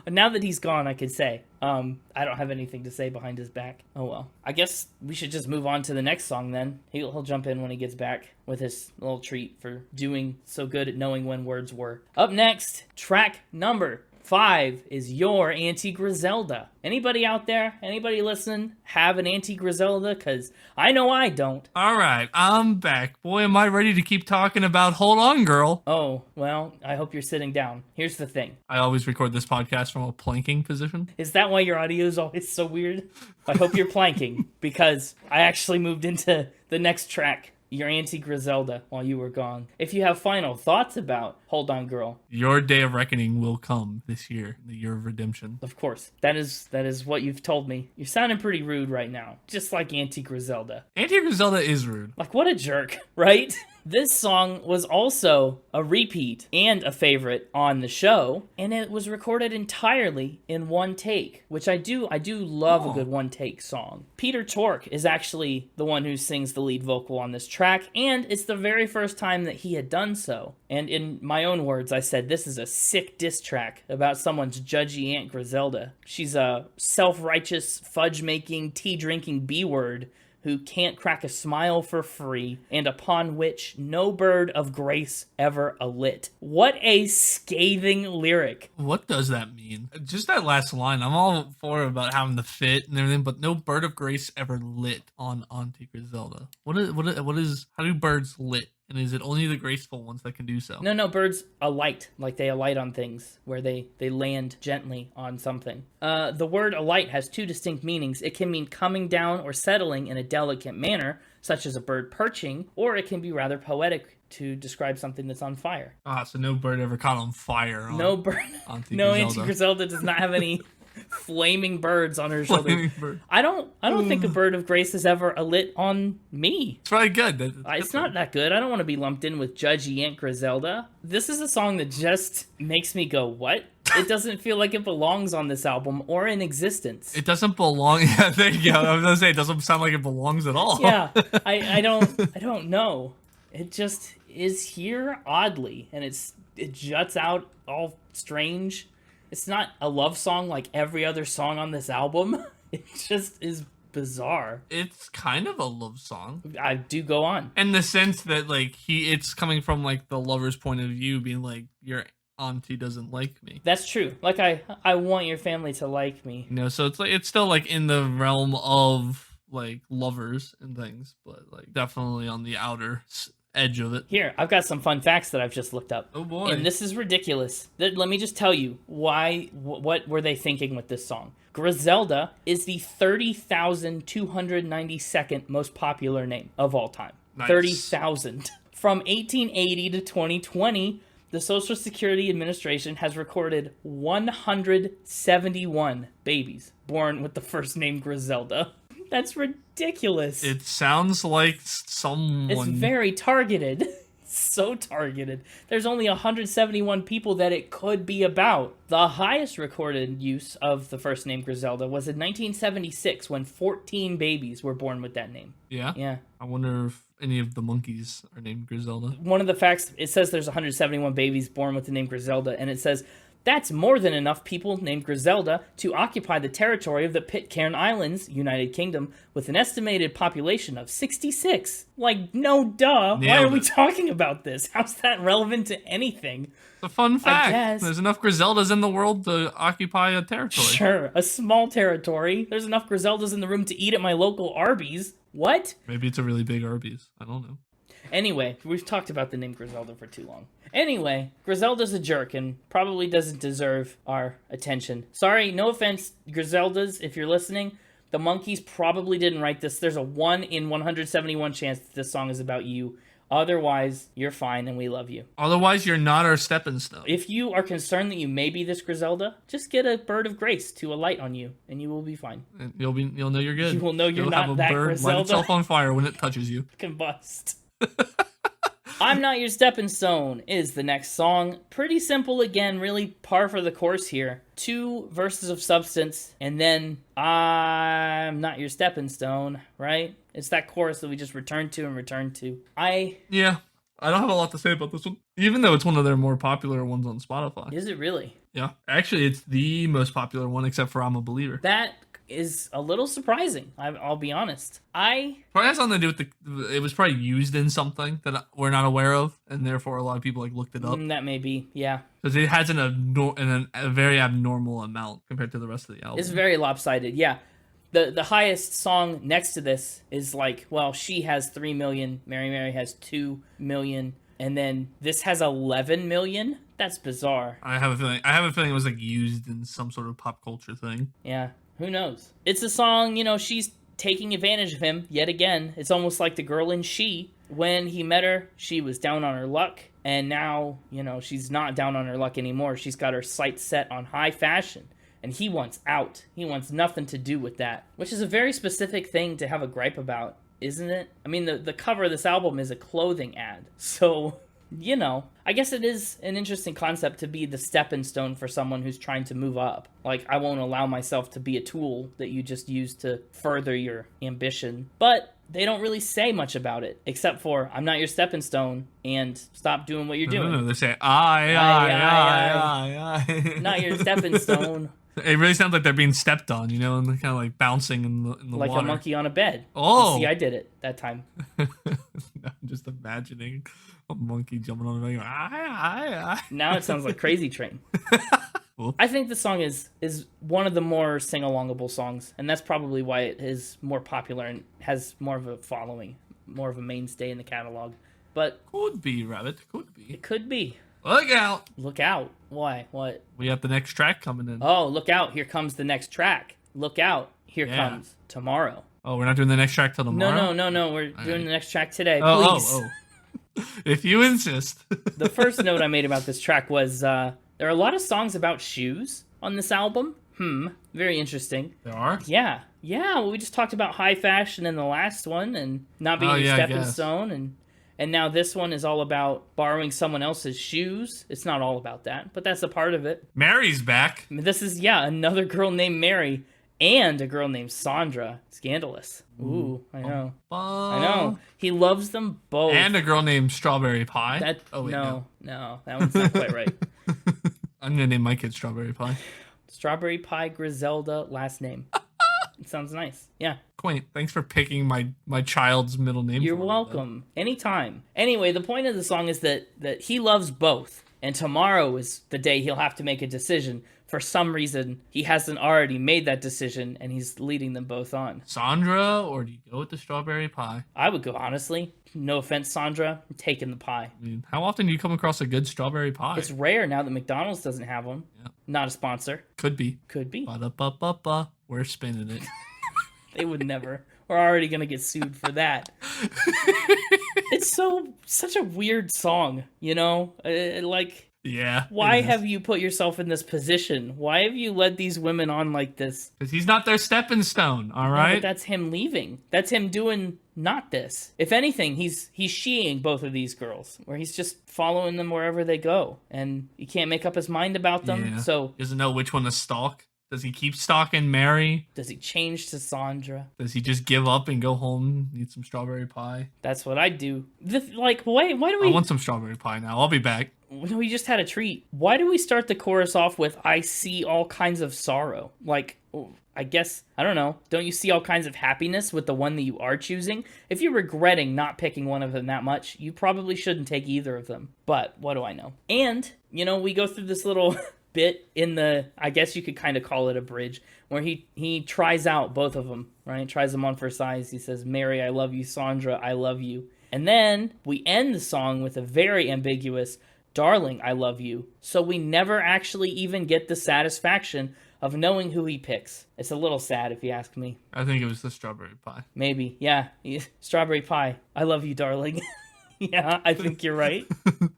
Now that he's gone, I could say. I don't have anything to say behind his back. Oh well. I guess we should just move on to the next song then. He'll jump in when he gets back with his little treat for doing so good at knowing when words were. Up next, track number 5 is Your Auntie Griselda. Anybody out there, anybody listening, have an Auntie Griselda? Because I know I don't. All right, I'm back. Boy, am I ready to keep talking about Hold On, Girl. Oh, well, I hope you're sitting down. Here's the thing. I always record this podcast from a planking position. Is that why your audio is always so weird? I hope you're planking, because I actually moved into the next track. Your Auntie Griselda while you were gone. If you have final thoughts about Hold On Girl, your day of reckoning will come this year, the year of redemption. Of course. That is what you've told me. You're sounding pretty rude right now. Just like Auntie Griselda. Auntie Griselda is rude. Like, what a jerk, right? This song was also a repeat and a favorite on the show, and it was recorded entirely in one take, which I do love a good one take song. Peter Tork is actually the one who sings the lead vocal on this track, and it's the very first time that he had done so. And in my own words, I said, this is a sick diss track about someone's judgy Aunt Griselda. She's a self-righteous, fudge-making, tea-drinking B-word who can't crack a smile for free, and upon which no bird of grace ever alit. What a scathing lyric. What does that mean? Just that last line, I'm all for about having the fit and everything, but no bird of grace ever lit on Auntie Griselda. What is, how do birds lit? And is it only the graceful ones that can do so? No, birds alight, like they alight on things, where they land gently on something. The word alight has 2 distinct meanings. It can mean coming down or settling in a delicate manner, such as a bird perching, or it can be rather poetic to describe something that's on fire. So no bird ever caught on fire. No bird. No, Auntie Griselda does not have any flaming birds on her shoulder. I don't think a bird of grace has ever alit on me. It's probably good. It's not that good. I don't want to be lumped in with judgy Aunt Griselda. This is a song that just makes me go, what? It doesn't feel like it belongs on this album or in existence. It doesn't belong. Yeah, there you go. I was gonna say it doesn't sound like it belongs at all. Yeah, I don't know. It just is here oddly, and it juts out all strange. It's not a love song like every other song on this album. It just is bizarre. It's kind of a love song. I do go on. In the sense that, like, it's coming from, like, the lover's point of view, being like, your auntie doesn't like me. That's true. Like, I want your family to like me. So it's like, it's still, like, in the realm of, like, lovers and things, but, like, definitely on the outer edge of it. Here, I've got some fun facts that I've just looked up. Oh boy. And this is ridiculous. Let me just tell you what were they thinking with this song. Griselda is the 30,292nd most popular name of all time. Nice. 30,000. From 1880 to 2020, the Social Security Administration has recorded 171 babies born with the first name Griselda. That's ridiculous. It sounds like someone... It's very targeted. So targeted. There's only 171 people that it could be about. The highest recorded use of the first name Griselda was in 1976 when 14 babies were born with that name. Yeah? Yeah. I wonder if any of the Monkees are named Griselda. One of the facts, it says there's 171 babies born with the name Griselda, and it says that's more than enough people named Griselda to occupy the territory of the Pitcairn Islands, United Kingdom, with an estimated population of 66. Like, no duh. Why are we talking about this? How's that relevant to anything? It's a fun fact. I guess. There's enough Griseldas in the world to occupy a territory. Sure, a small territory. There's enough Griseldas in the room to eat at my local Arby's. What? Maybe it's a really big Arby's. I don't know. Anyway, we've talked about the name Griselda for too long. Anyway, Griselda's a jerk and probably doesn't deserve our attention. Sorry, no offense, Griseldas, if you're listening. The Monkees probably didn't write this. There's a 1 in 171 chance that this song is about you. Otherwise, you're fine and we love you. Otherwise, you're not our stepping stone. If you are concerned that you may be this Griselda, just get a bird of grace to alight on you and you will be fine. And you'll know you're good. You will know you're not have a that bird Griselda. light itself on fire when it touches you. Combust. I'm Not Your Stepping Stone is the next song. Pretty simple again, really par for the course here. 2 verses of substance, and then I'm not your stepping stone, right? It's that chorus that we just return to and return to. Yeah, I don't have a lot to say about this one. Even though it's one of their more popular ones on Spotify. Is it really? Yeah. Actually, it's the most popular one except for I'm a Believer. That is a little surprising, I'll be honest. Probably has something to do with it was probably used in something that we're not aware of, and therefore a lot of people looked it up. That may be, yeah. Because it has a very abnormal amount compared to the rest of the album. It's very lopsided, yeah. The highest song next to this is she has 3 million, Mary Mary has 2 million, and then this has 11 million? That's bizarre. I have a feeling it was used in some sort of pop culture thing. Yeah. Who knows? It's a song, she's taking advantage of him yet again. It's almost like the girl in She. When he met her, she was down on her luck. And now, she's not down on her luck anymore. She's got her sights set on high fashion. And he wants out. He wants nothing to do with that. Which is a very specific thing to have a gripe about, isn't it? I mean, the cover of this album is a clothing ad. So, I guess it is an interesting concept to be the stepping stone for someone who's trying to move up. I won't allow myself to be a tool that you just use to further your ambition. But they don't really say much about it, except for, I'm not your stepping stone, and stop doing what you're doing. No, they say, I. Not your stepping stone. It really sounds like they're being stepped on, and they're kind of bouncing in the like water. A monkey on a bed. Oh! See, I did it that time. I'm just imagining a monkey jumping on a bed. Now it sounds like Crazy Train. Cool. I think the song is one of the more sing-alongable songs, and that's probably why it is more popular and has more of a following, more of a mainstay in the catalog. But could be, Rabbit. Could be. It could be. Look out! Look out. Why? What? We have the next track coming in. Oh, look out. Here comes the next track. Look out. Here comes tomorrow. Oh, we're not doing the next track till tomorrow? No. We're doing the next track today. Please. Oh. If you insist. The first note I made about this track was there are a lot of songs about shoes on this album. Very interesting. There are? Yeah. Well, we just talked about high fashion in the last one and not being your stepping stone, and now this one is all about borrowing someone else's shoes. It's not all about that, but that's a part of it. Mary's back. This is, another girl named Mary and a girl named Sandra. Scandalous. Ooh, I know. I know. He loves them both. And a girl named Strawberry Pie. No, that one's not quite right. I'm going to name my kid Strawberry Pie. Strawberry Pie Griselda, last name. It sounds nice. Yeah. Quaint. Thanks for picking my child's middle name. You're welcome. Anytime. Anyway, the point of the song is that he loves both. And tomorrow is the day he'll have to make a decision. For some reason, he hasn't already made that decision, and he's leading them both on. Sandra, or do you go with the Strawberry Pie? I would go, honestly. No offense, Sandra. I'm taking the pie. I mean, how often do you come across a good Strawberry Pie? It's rare now that McDonald's doesn't have one. Yeah. Not a sponsor. Could be. Ba-da-ba-ba-ba. We're spinning it. They would never. We're already going to get sued for that. It's such a weird song, Yeah. Why have you put yourself in this position? Why have you led these women on like this? Because he's not their stepping stone, all No, right? but that's him leaving. That's him doing not this. If anything, he's sheeing both of these girls, where he's just following them wherever they go, and he can't make up his mind about them. Yeah. So He doesn't know which one to stalk. Does he keep stalking Mary? does he change to Sandra? Does he just give up and go home, eat some strawberry pie? That's what I do. Why do I we? want some strawberry pie now. I'll be back. No, we just had a treat. Why do we start the chorus off with "I see all kinds of sorrow"? Like, I guess, I don't know. Don't you see all kinds of happiness with the one that you are choosing? If you're regretting not picking one of them that much, you probably shouldn't take either of them. But what do I know? And, we go through this little bit in the, I guess you could kind of call it a bridge, where he tries out both of them, right? Tries them on for size. He says, "Mary, I love you. Sandra, I love you." And then we end the song with a very ambiguous, "Darling, I love you." So we never actually even get the satisfaction of knowing who he picks. It's a little sad if you ask me. I think it was the strawberry pie. Maybe, yeah. Strawberry pie. I love you, darling. Yeah, I think you're right.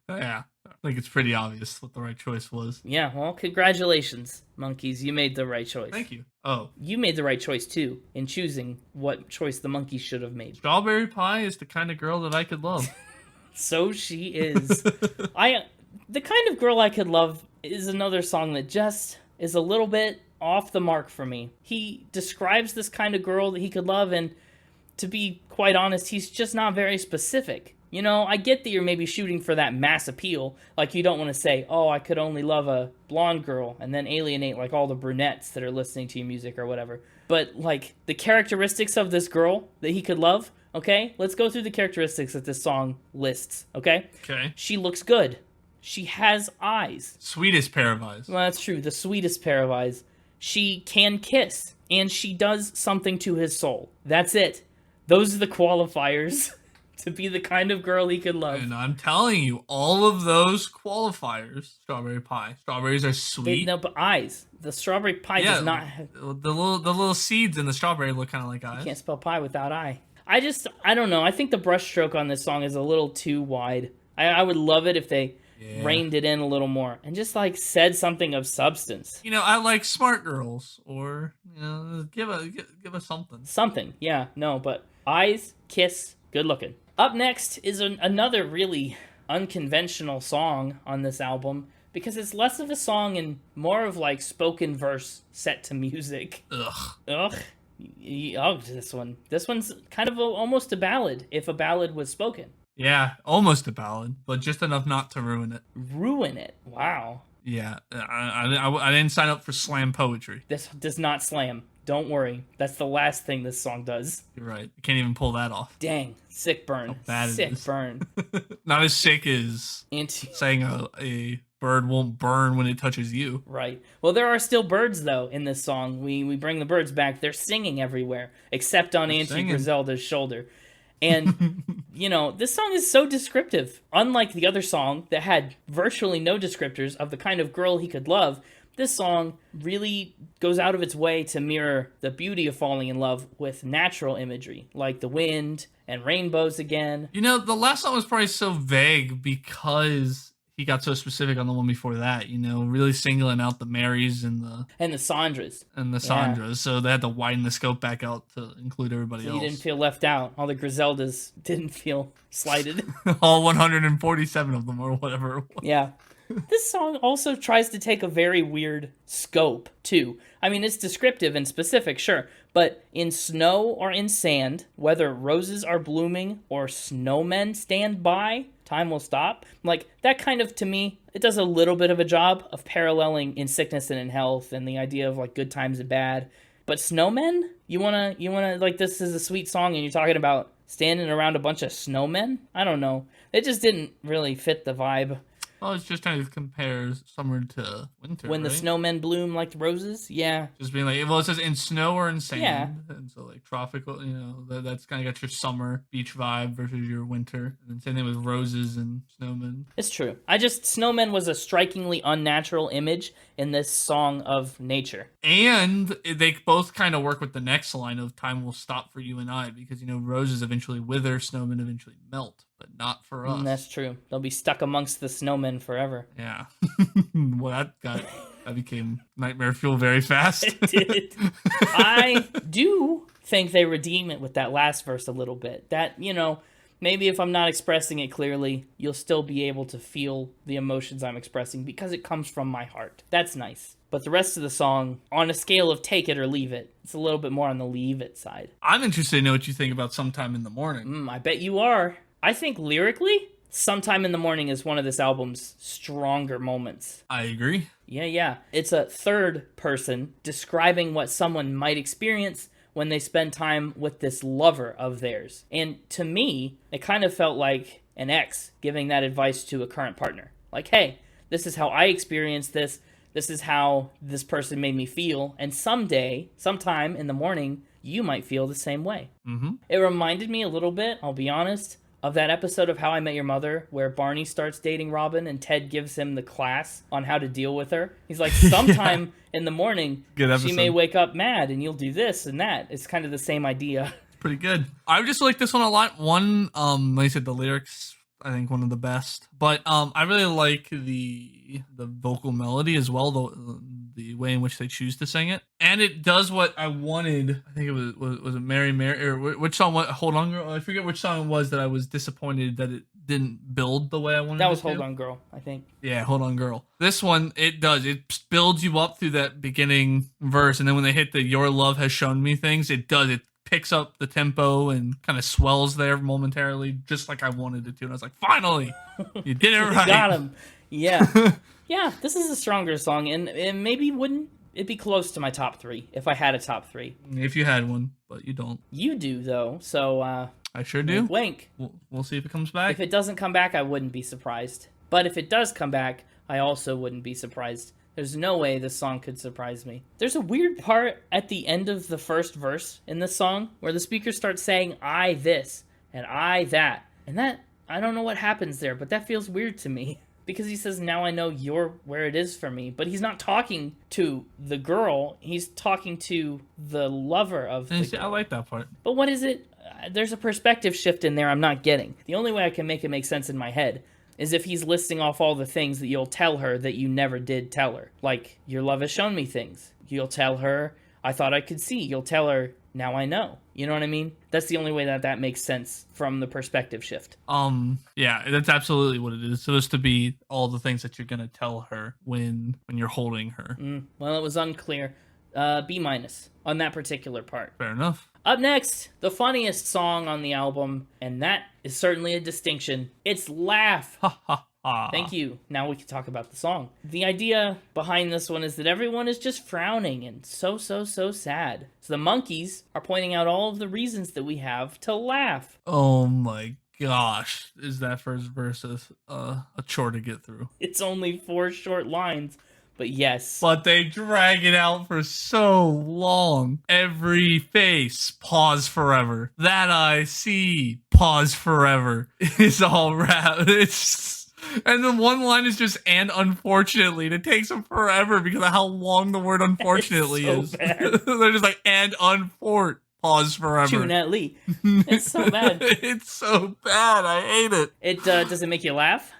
Yeah. I think it's pretty obvious what the right choice was. Yeah, well, congratulations, Monkees. You made the right choice. Thank you. Oh. You made the right choice, too, in choosing what choice the Monkees should have made. Strawberry pie is the kind of girl that I could love. So she is. The kind of girl I could love is another song that just is a little bit off the mark for me. He describes this kind of girl that he could love, and to be quite honest, he's just not very specific. I get that you're maybe shooting for that mass appeal. Like, you don't want to say, "Oh, I could only love a blonde girl," and then alienate, like, all the brunettes that are listening to your music or whatever. But, like, the characteristics of this girl that he could love, okay? Let's go through the characteristics that this song lists, okay? Okay. She looks good. She has eyes. Sweetest pair of eyes. Well, that's true. The sweetest pair of eyes. She can kiss. And she does something to his soul. That's it. Those are the qualifiers to be the kind of girl he could love. And I'm telling you, all of those qualifiers, strawberry pie. Strawberries are sweet. No, but eyes. The strawberry pie does not have... The little seeds in the strawberry look kind of like eyes. You can't spell pie without eye. I don't know. I think the brushstroke on this song is a little too wide. I would love it if they reined it in a little more and just, like, said something of substance. I like smart girls, or, give us something. Something, yeah. No, but eyes, kiss, good looking. Up next is another really unconventional song on this album, because it's less of a song and more of, like, spoken verse set to music. Ugh. This one's kind of almost a ballad, if a ballad was spoken. Yeah, almost a ballad, but just enough not to ruin it. Ruin it? Wow. Yeah, I didn't sign up for slam poetry. This does not slam. Don't worry. That's the last thing this song does. You're right. I can't even pull that off. Dang. Sick burn. How bad Sick it is. burn. Not as sick as saying a bird won't burn when it touches you. Right. Well, there are still birds, though, in this song. We bring the birds back. They're singing everywhere, except on Auntie Griselda's shoulder. And, this song is so descriptive. Unlike the other song that had virtually no descriptors of the kind of girl he could love, this song really goes out of its way to mirror the beauty of falling in love with natural imagery, like the wind and rainbows again. The last song was probably so vague because he got so specific on the one before that, really singling out the Marys and the Sandras. Sandras. So they had to widen the scope back out to include everybody else. You didn't feel left out. All the Griseldas didn't feel slighted. All 147 of them or whatever. Yeah. This song also tries to take a very weird scope, too. I mean, it's descriptive and specific, sure, but in snow or in sand, whether roses are blooming or snowmen stand by, time will stop. Like, that kind of, to me, it does a little bit of a job of paralleling in sickness and in health and the idea of, like, good times and bad. But snowmen? You wanna, like, this is a sweet song and you're talking about standing around a bunch of snowmen? I don't know. It just didn't really fit the vibe. Well, it's just trying to compare summer to winter, When the snowmen bloom like rose, yeah. Just being like, well, it says in snow or in sand. Yeah. And so, like, tropical, that's kind of got your summer beach vibe versus your winter. And then same thing with roses and snowmen. It's true. Snowmen was a strikingly unnatural image in this song of nature. And they both kind of work with the next line of time will stop for you and I, because, roses eventually wither, snowmen eventually melt. but not for us. That's true. They'll be stuck amongst the snowmen forever. Yeah. Well, that became nightmare fuel very fast. It did. I do think they redeem it with that last verse a little bit. That, maybe if I'm not expressing it clearly, you'll still be able to feel the emotions I'm expressing because it comes from my heart. That's nice. But the rest of the song, on a scale of take it or leave it, it's a little bit more on the leave it side. I'm interested to know what you think about Sometime in the Morning. I bet you are. I think lyrically, Sometime in the Morning is one of this album's stronger moments. I agree. Yeah. It's a third person describing what someone might experience when they spend time with this lover of theirs. And to me, it kind of felt like an ex giving that advice to a current partner. Like, hey, this is how I experienced this. This is how this person made me feel. And sometime in the morning, you might feel the same way. Mm-hmm. It reminded me a little bit, I'll be honest, of that episode of How I Met Your Mother where Barney starts dating Robin and Ted gives him the class on how to deal with her. He's like, sometime in the morning, she may wake up mad and you'll do this and that. It's kind of the same idea. Pretty good. I just like this one a lot. One, like I said, the lyrics, I think one of the best. But I really like the vocal melody as well, the way in which they choose to sing it. And it does what I wanted. I think it was it Mary Mary, or which song? Hold On Girl? I forget which song it was that I was disappointed that it didn't build the way I wanted. That was it to. Hold On Girl, I think. Yeah, Hold On Girl. This one, it does. It builds you up through that beginning verse, and then when they hit the Your Love Has Shown Me Things, it does. It picks up the tempo and kind of swells there momentarily, just like I wanted it to. And I was like, finally, you did it right. You got him. Yeah. Yeah, this is a stronger song, and maybe wouldn't it be close to my top 3 if I had a top 3. If you had one, but you don't. You do, though, so... I sure do. Wink. We'll see if it comes back. If it doesn't come back, I wouldn't be surprised. But if it does come back, I also wouldn't be surprised. There's no way this song could surprise me. There's a weird part at the end of the first verse in this song where the speaker starts saying, I this, and I that. And that, I don't know what happens there, but that feels weird to me. Because he says, now I know you're where it is for me. But he's not talking to the girl. He's talking to the lover of the girl. I like that part. But what is it? There's a perspective shift in there I'm not getting. The only way I can make it make sense in my head is if he's listing off all the things that you'll tell her that you never did tell her. Like, your love has shown me things. You'll tell her, I thought I could see. You'll tell her, now I know. You know what I mean? That's the only way that makes sense from the perspective shift. Yeah, that's absolutely what it is. It's supposed to be all the things that you're going to tell her when you're holding her. Well, it was unclear. B- on that particular part. Fair enough. Up next, the funniest song on the album, and that is certainly a distinction. It's Laugh. Ha ha ha. Thank you. Now we can talk about the song. The idea behind this one is that everyone is just frowning and so sad. So the Monkees are pointing out all of the reasons that we have to laugh. Oh my gosh. Is that first verse a chore to get through? It's only 4 short lines. But yes. But they drag it out for so long. Every face, pause forever. That I see, pause forever. It's all rap. And then one line is just, and unfortunately. And it takes them forever because of how long the word unfortunately is. They're just like, and unfort. Pause forever. Tunately. It's so bad. It's so bad. I hate it. It does it make you laugh?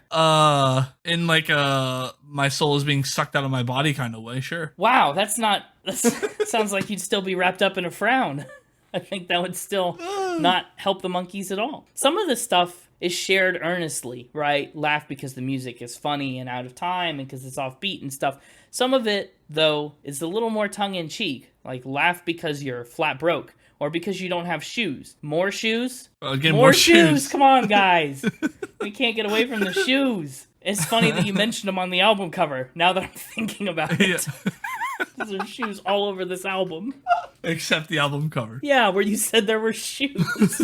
In like my soul is being sucked out of my body kind of way, sure. Wow, that sounds like you'd still be wrapped up in a frown. I think that would still not help the Monkees at all. Some of this stuff is shared earnestly, right? Laugh because the music is funny and out of time and because it's offbeat and stuff. Some of it, though, is a little more tongue-in-cheek, like laugh because you're flat broke. Or because you don't have shoes. More shoes? More shoes. Come on, guys. We can't get away from the shoes. It's funny that you mentioned them on the album cover, now that I'm thinking about it. Yeah. There's shoes all over this album. Except the album cover. Yeah, where you said there were shoes.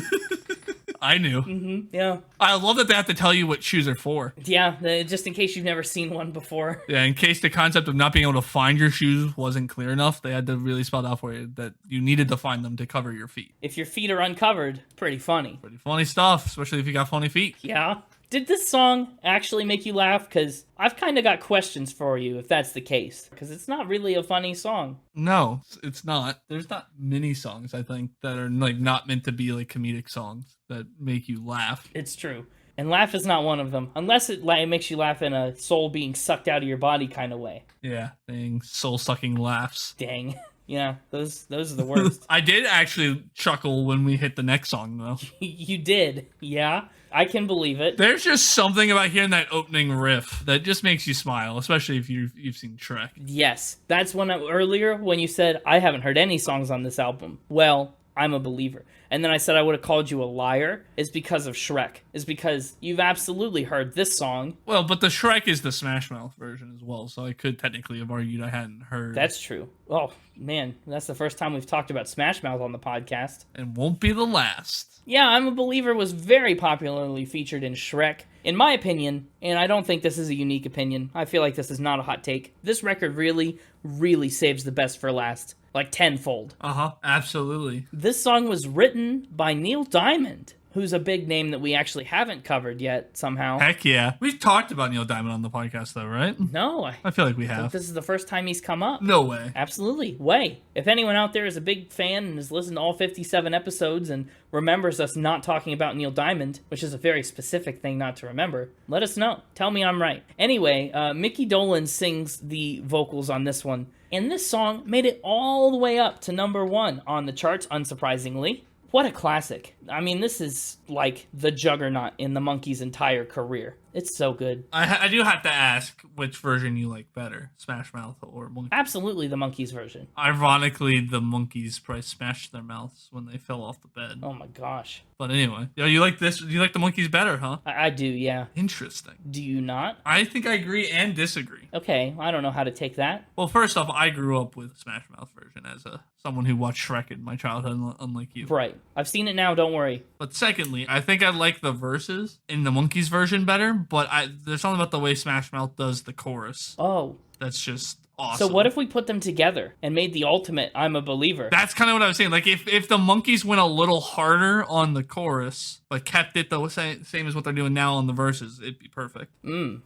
I knew. Mm-hmm, yeah. I love that they have to tell you what shoes are for. Yeah, just in case you've never seen one before. Yeah, in case the concept of not being able to find your shoes wasn't clear enough, they had to really spell it out for you that you needed to find them to cover your feet. If your feet are uncovered, pretty funny. Pretty funny stuff, especially if you got funny feet. Yeah. Did this song actually make you laugh? Because I've kind of got questions for you if that's the case. Because it's not really a funny song. No, it's not. There's not many songs, I think, that are like not meant to be like comedic songs that make you laugh. It's true. And laugh is not one of them, unless it makes you laugh in a soul being sucked out of your body kind of way. Yeah, dang, soul-sucking laughs. Dang. Yeah, those are the worst. I did actually chuckle when we hit the next song, though. You did, yeah. I can believe it. There's just something about hearing that opening riff that just makes you smile, especially if you've seen Shrek. Yes, that's earlier when you said, I haven't heard any songs on this album. Well, I'm a believer. And then I said I would have called you a liar is because of Shrek. Is because you've absolutely heard this song. Well, but the Shrek is the Smash Mouth version as well, so I could technically have argued I hadn't heard. That's true. Oh, man, that's the first time we've talked about Smash Mouth on the podcast. And won't be the last. Yeah, I'm a Believer was very popularly featured in Shrek. In my opinion, and I don't think this is a unique opinion, I feel like this is not a hot take, this record really, really saves the best for last. Like tenfold. Absolutely. This song was written by Neil Diamond, who's a big name that we actually haven't covered yet somehow. Heck yeah. We've talked about Neil Diamond on the podcast though, right? No. I feel like we have. This is the first time he's come up. No way. Absolutely. Way. If anyone out there is a big fan and has listened to all 57 episodes and remembers us not talking about Neil Diamond, which is a very specific thing not to remember, let us know. Tell me I'm right. Anyway, Mickey Dolenz sings the vocals on this one. And this song made it all the way up to #1 on the charts, unsurprisingly. What a classic. I mean, this is like the juggernaut in the Monkees' entire career. It's so good. I do have to ask which version you like better, Smash Mouth or Monkee. Absolutely the Monkees version. Ironically, the Monkees probably smashed their mouths when they fell off the bed. Oh my gosh. But anyway, you like this? You like the Monkees better, huh? I do, yeah. Interesting. Do you not? I think I agree and disagree. Okay, I don't know how to take that. Well, first off, I grew up with Smash Mouth version as someone who watched Shrek in my childhood, unlike you. Right. I've seen it now, don't worry. But secondly, I think I like the verses in the Monkees version better, but there's something about the way Smash Mouth does the chorus. Oh. That's just awesome. So what if we put them together and made the ultimate I'm a Believer? That's kind of what I was saying. Like, if the Monkees went a little harder on the chorus, but kept it the same as what they're doing now on the verses, it'd be perfect.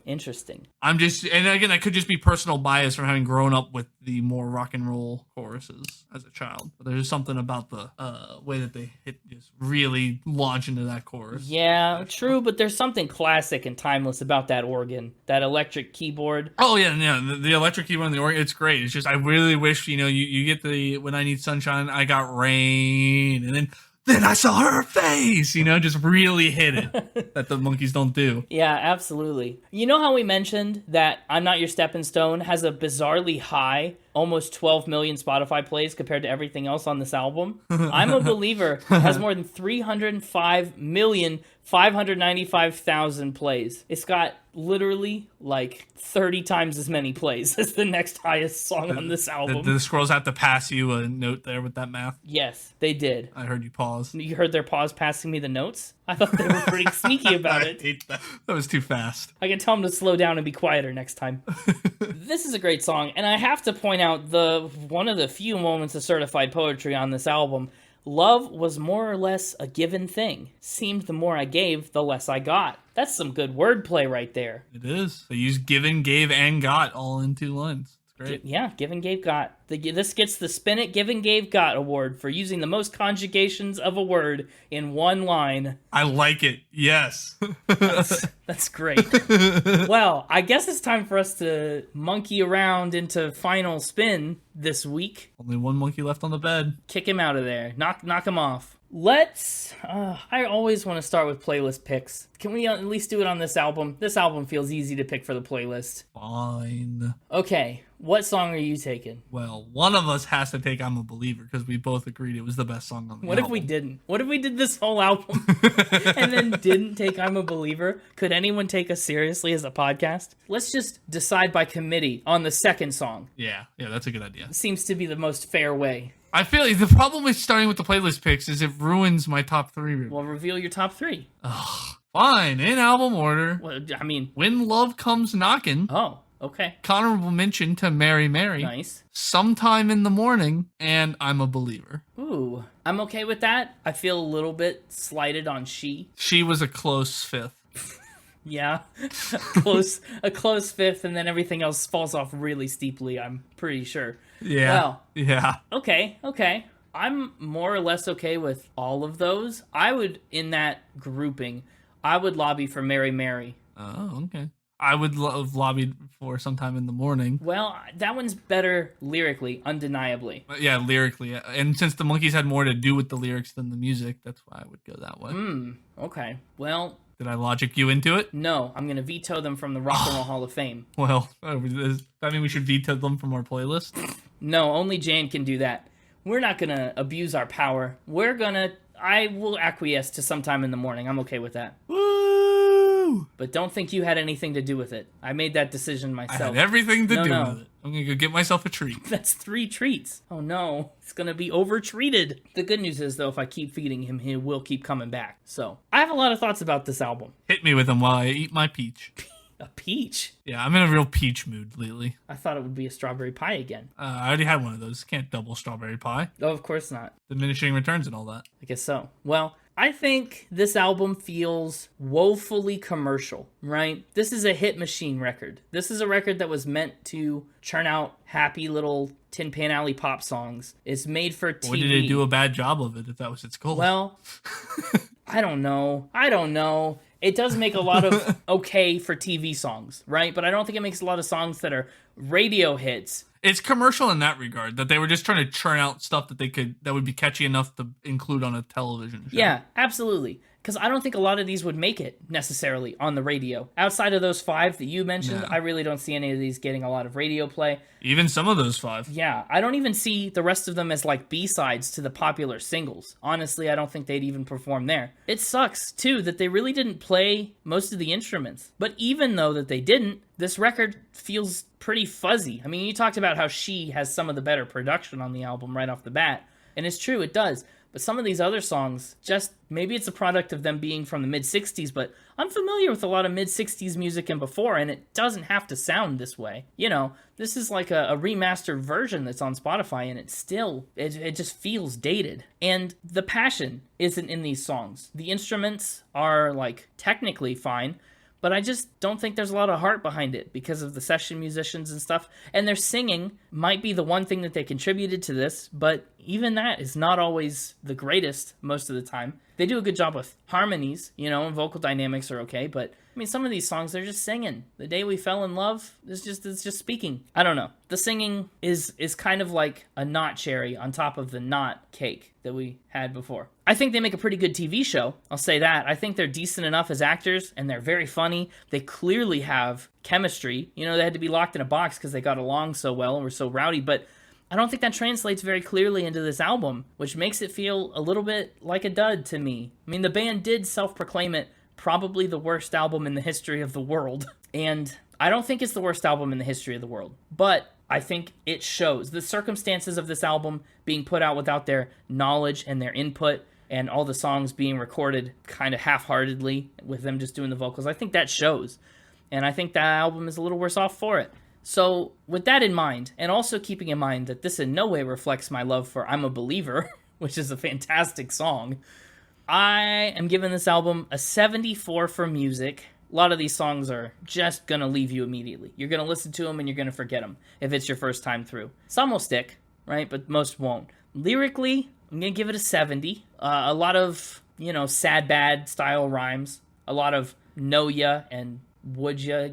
Interesting. And again, that could just be personal bias from having grown up with the more rock and roll choruses as a child. But there's something about the way that they just really launch into that chorus. Yeah, true, but there's something classic and timeless about that organ, that electric keyboard. Oh, yeah, the electric keyboard and the organ, it's great. It's just, I really wish, you get the When I Need Sunshine, I Got Rain, and then I saw her face, just really hit it that the Monkees don't do. Yeah, absolutely. You know how we mentioned that I'm Not Your Stepping Stone has a bizarrely high, almost 12 million Spotify plays compared to everything else on this album? I'm a Believer has more than 305,595,000 plays. It's got literally like 30 times as many plays as the next highest song on this album. The squirrels have to pass you a note there with that math? Yes, they did. I heard you pause. You heard their pause passing me the notes? I thought they were pretty sneaky about it. I hate that. That was too fast. I can tell them to slow down and be quieter next time. This is a great song, and I have to point out one of the few moments of certified poetry on this album. Love was more or less a given thing. Seemed the more I gave, the less I got. That's some good wordplay right there. It is. They use given, gave, and got all in 2 lines. Great. Yeah, given, gave, got. This gets the Spin It, Given, Gave, Got award for using the most conjugations of a word in one line. I like it. Yes. That's great. Well, I guess it's time for us to monkey around into final spin this week. Only one monkey left on the bed. Kick him out of there. Knock him off. Let's... I always want to start with playlist picks. Can we at least do it on this album? This album feels easy to pick for the playlist. Fine. Okay, what song are you taking? Well, one of us has to take I'm a Believer because we both agreed it was the best song on the album. What if we didn't? What if we did this whole album and then didn't take I'm a Believer? Could anyone take us seriously as a podcast? Let's just decide by committee on the second song. Yeah, that's a good idea. Seems to be the most fair way. I feel like the problem with starting with the playlist picks is it ruins my top 3. Well, reveal your top 3. Ugh. Fine, in album order. Well, I mean... When Love Comes Knockin'. Oh, okay. Honorable mention to Mary Mary. Nice. Sometime in the Morning, and I'm a Believer. Ooh, I'm okay with that. I feel a little bit slighted on She. She was a close 5th. Yeah, a close 5th, and then everything else falls off really steeply, I'm pretty sure. Yeah. Well, yeah. Okay. I'm more or less okay with all of those. I would, in that grouping, I would lobby for Mary Mary. Oh, okay. I would have lobbied for Sometime in the Morning. Well, that one's better lyrically, undeniably. But yeah, lyrically. And since the Monkees had more to do with the lyrics than the music, that's why I would go that way. Okay. Well, did I logic you into it? No, I'm going to veto them from the Rock and Roll Hall of Fame. Well, does that mean we should veto them from our playlist? No, only Jan can do that. We're not going to abuse our power. I will acquiesce to Sometime in the Morning. I'm okay with that. Woo! But don't think you had anything to do with it. I made that decision myself. I had everything to do with it. I'm going to go get myself a treat. That's 3 treats. Oh no, it's going to be over-treated. The good news is, though, if I keep feeding him, he will keep coming back. So, I have a lot of thoughts about this album. Hit me with them while I eat my peach. A peach? Yeah, I'm in a real peach mood lately. I thought it would be a strawberry pie again. I already had one of those. Can't double strawberry pie. Oh, of course not. Diminishing returns and all that. I guess so. Well, I think this album feels woefully commercial, right? This is a hit machine record. This is a record that was meant to churn out happy little Tin Pan Alley pop songs. It's made for TV. Or did it do a bad job of it if that was its goal? Well, I don't know. It does make a lot of okay for TV songs, right? But I don't think it makes a lot of songs that are radio hits. It's commercial in that regard, that they were just trying to churn out stuff that would be catchy enough to include on a television show. Yeah, absolutely. Because I don't think a lot of these would make it necessarily on the radio. Outside of those 5 that you mentioned, I really don't see any of these getting a lot of radio play. Even some of those 5. Yeah, I don't even see the rest of them as like B-sides to the popular singles. Honestly, I don't think they'd even perform there. It sucks, too, that they really didn't play most of the instruments. But even though that they didn't, this record feels pretty fuzzy. I mean, you talked about how She has some of the better production on the album right off the bat. And it's true, it does. But some of these other songs, just maybe it's a product of them being from the mid-'60s, but I'm familiar with a lot of mid-'60s music and before, and it doesn't have to sound this way. You know, this is like a remastered version that's on Spotify, and it just feels dated. And the passion isn't in these songs. The instruments are, like, technically fine, but I just don't think there's a lot of heart behind it because of the session musicians and stuff. And their singing might be the one thing that they contributed to this, but even that is not always the greatest most of the time. They do a good job with harmonies, you know, and vocal dynamics are okay, but I mean, some of these songs, they're just singing. The Day We Fell in Love it's just speaking. I don't know. The singing is kind of like a not cherry on top of the not cake that we had before. I think they make a pretty good TV show. I'll say that. I think they're decent enough as actors, and they're very funny. They clearly have chemistry. You know, they had to be locked in a box because they got along so well and were so rowdy, but I don't think that translates very clearly into this album, which makes it feel a little bit like a dud to me. I mean, the band did self-proclaim it probably the worst album in the history of the world, and I don't think it's the worst album in the history of the world, but I think it shows. The circumstances of this album being put out without their knowledge and their input, and all the songs being recorded kind of half-heartedly with them just doing the vocals, I think that shows. And I think that album is a little worse off for it. So with that in mind, and also keeping in mind that this in no way reflects my love for I'm a Believer, which is a fantastic song, I am giving this album a 74 for music. A lot of these songs are just going to leave you immediately. You're going to listen to them and you're going to forget them if it's your first time through. Some will stick, right? But most won't. Lyrically, I'm going to give it a 70. A lot of, you know, sad bad style rhymes. A lot of know ya and would ya.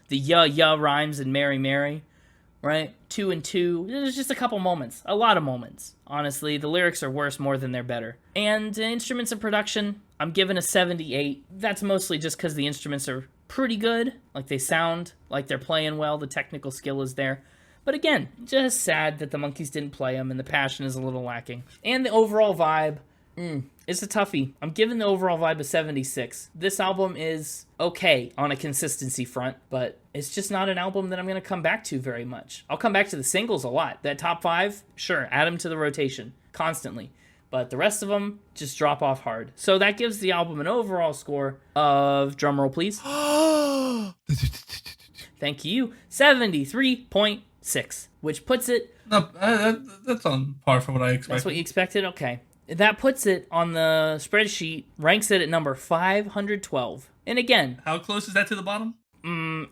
The ya rhymes in Mary Mary, right? 2 and 2. There's just a couple moments. A lot of moments. Honestly, the lyrics are worse more than they're better. And instruments and production, I'm giving a 78. That's mostly just because the instruments are pretty good. Like, they sound like they're playing well. The technical skill is there. But again, just sad that the Monkees didn't play them and the passion is a little lacking. And the overall vibe, it's a toughie. I'm giving the overall vibe a 76. This album is okay on a consistency front, but it's just not an album that I'm going to come back to very much. I'll come back to the singles a lot. That top 5, sure, add them to the rotation constantly. But the rest of them just drop off hard. So that gives the album an overall score of, drumroll please. Thank you, 73.6, which puts it... No, that's on par for what I expected. That's what you expected? Okay. That puts it on the spreadsheet, ranks it at number 512. And again... How close is that to the bottom?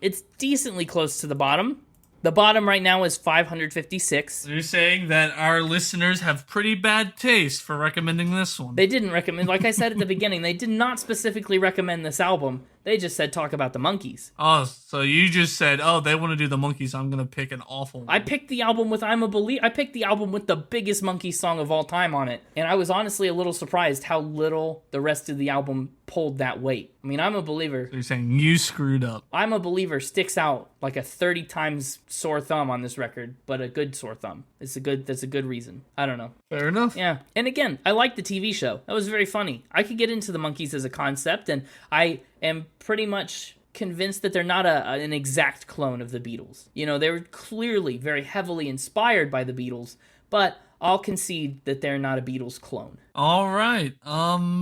It's decently close to the bottom, The bottom right now is 556. You're saying that our listeners have pretty bad taste for recommending this one. They didn't recommend, like I said at the beginning, they did not specifically recommend this album. They just said talk about the Monkees. Oh, so you just said, oh, they want to do the Monkees, so I'm going to pick an awful one. I picked the album with I'm a Believer. I picked the album with the biggest Monkee song of all time on it. And I was honestly a little surprised how little the rest of the album pulled that weight. I mean, I'm a Believer. So you're saying you screwed up. I'm a Believer sticks out like a 30 times sore thumb on this record, but a good sore thumb. That's a good reason. I don't know. Fair enough. Yeah. And again, I like the TV show. That was very funny. I could get into the Monkees as a concept, and I am pretty much convinced that they're not an exact clone of the Beatles. You know, they were clearly very heavily inspired by the Beatles, but I'll concede that they're not a Beatles clone. All right.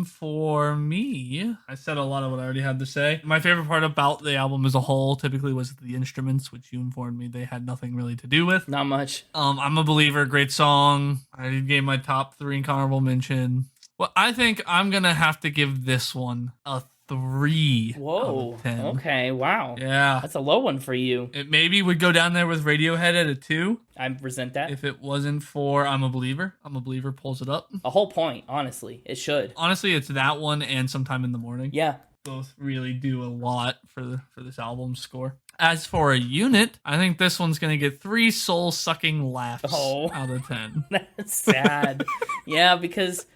For me, I said a lot of what I already had to say. My favorite part about the album as a whole typically was the instruments, which you informed me they had nothing really to do with. Not much. I'm a Believer. Great song. I gave my top 3 in honorable mention. Well, I think I'm going to have to give this one a 3 Whoa. out of 10. Okay, wow. Yeah. That's a low one for you. It maybe would go down there with Radiohead at a 2. I resent that. If it wasn't for I'm a Believer. I'm a Believer pulls it up. A whole point, honestly. It should. Honestly, it's that one and Sometime in the Morning. Yeah. Both really do a lot for this album score. As for a unit, I think this one's going to get 3 soul-sucking laughs out of 10. That's sad. Yeah, because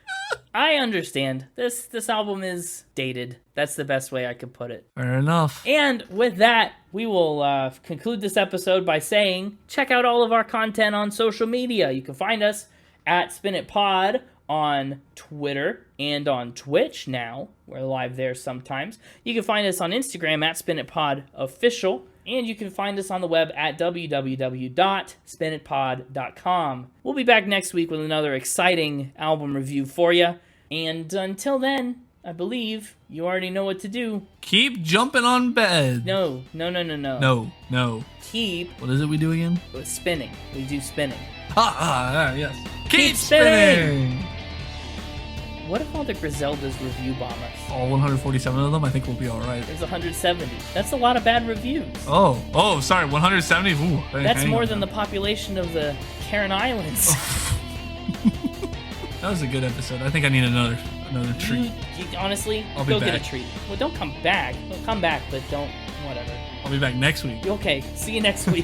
I understand. This album is dated. That's the best way I could put it. Fair enough. And with that, we will conclude this episode by saying, check out all of our content on social media. You can find us at Spin It Pod on Twitter and on Twitch now. We're live there sometimes. You can find us on Instagram at Spin It Pod Official. And you can find us on the web at www.spinitpod.com. We'll be back next week with another exciting album review for you. And until then, I believe you already know what to do. Keep jumping on bed. No. No. Keep... What is it we do again? Spinning. We do spinning. Yes. Keep spinning! What if all the Griseldas review bomb us? All 147 of them? I think we'll be all right. There's 170. That's a lot of bad reviews. Oh, sorry, 170? Ooh, that's more than the population of the Cairn Islands. That was a good episode. I think I need another treat. Honestly, I'll go be get back. a treat. Well, don't come back. Well, come back, but don't, whatever. I'll be back next week. Okay, see you next week.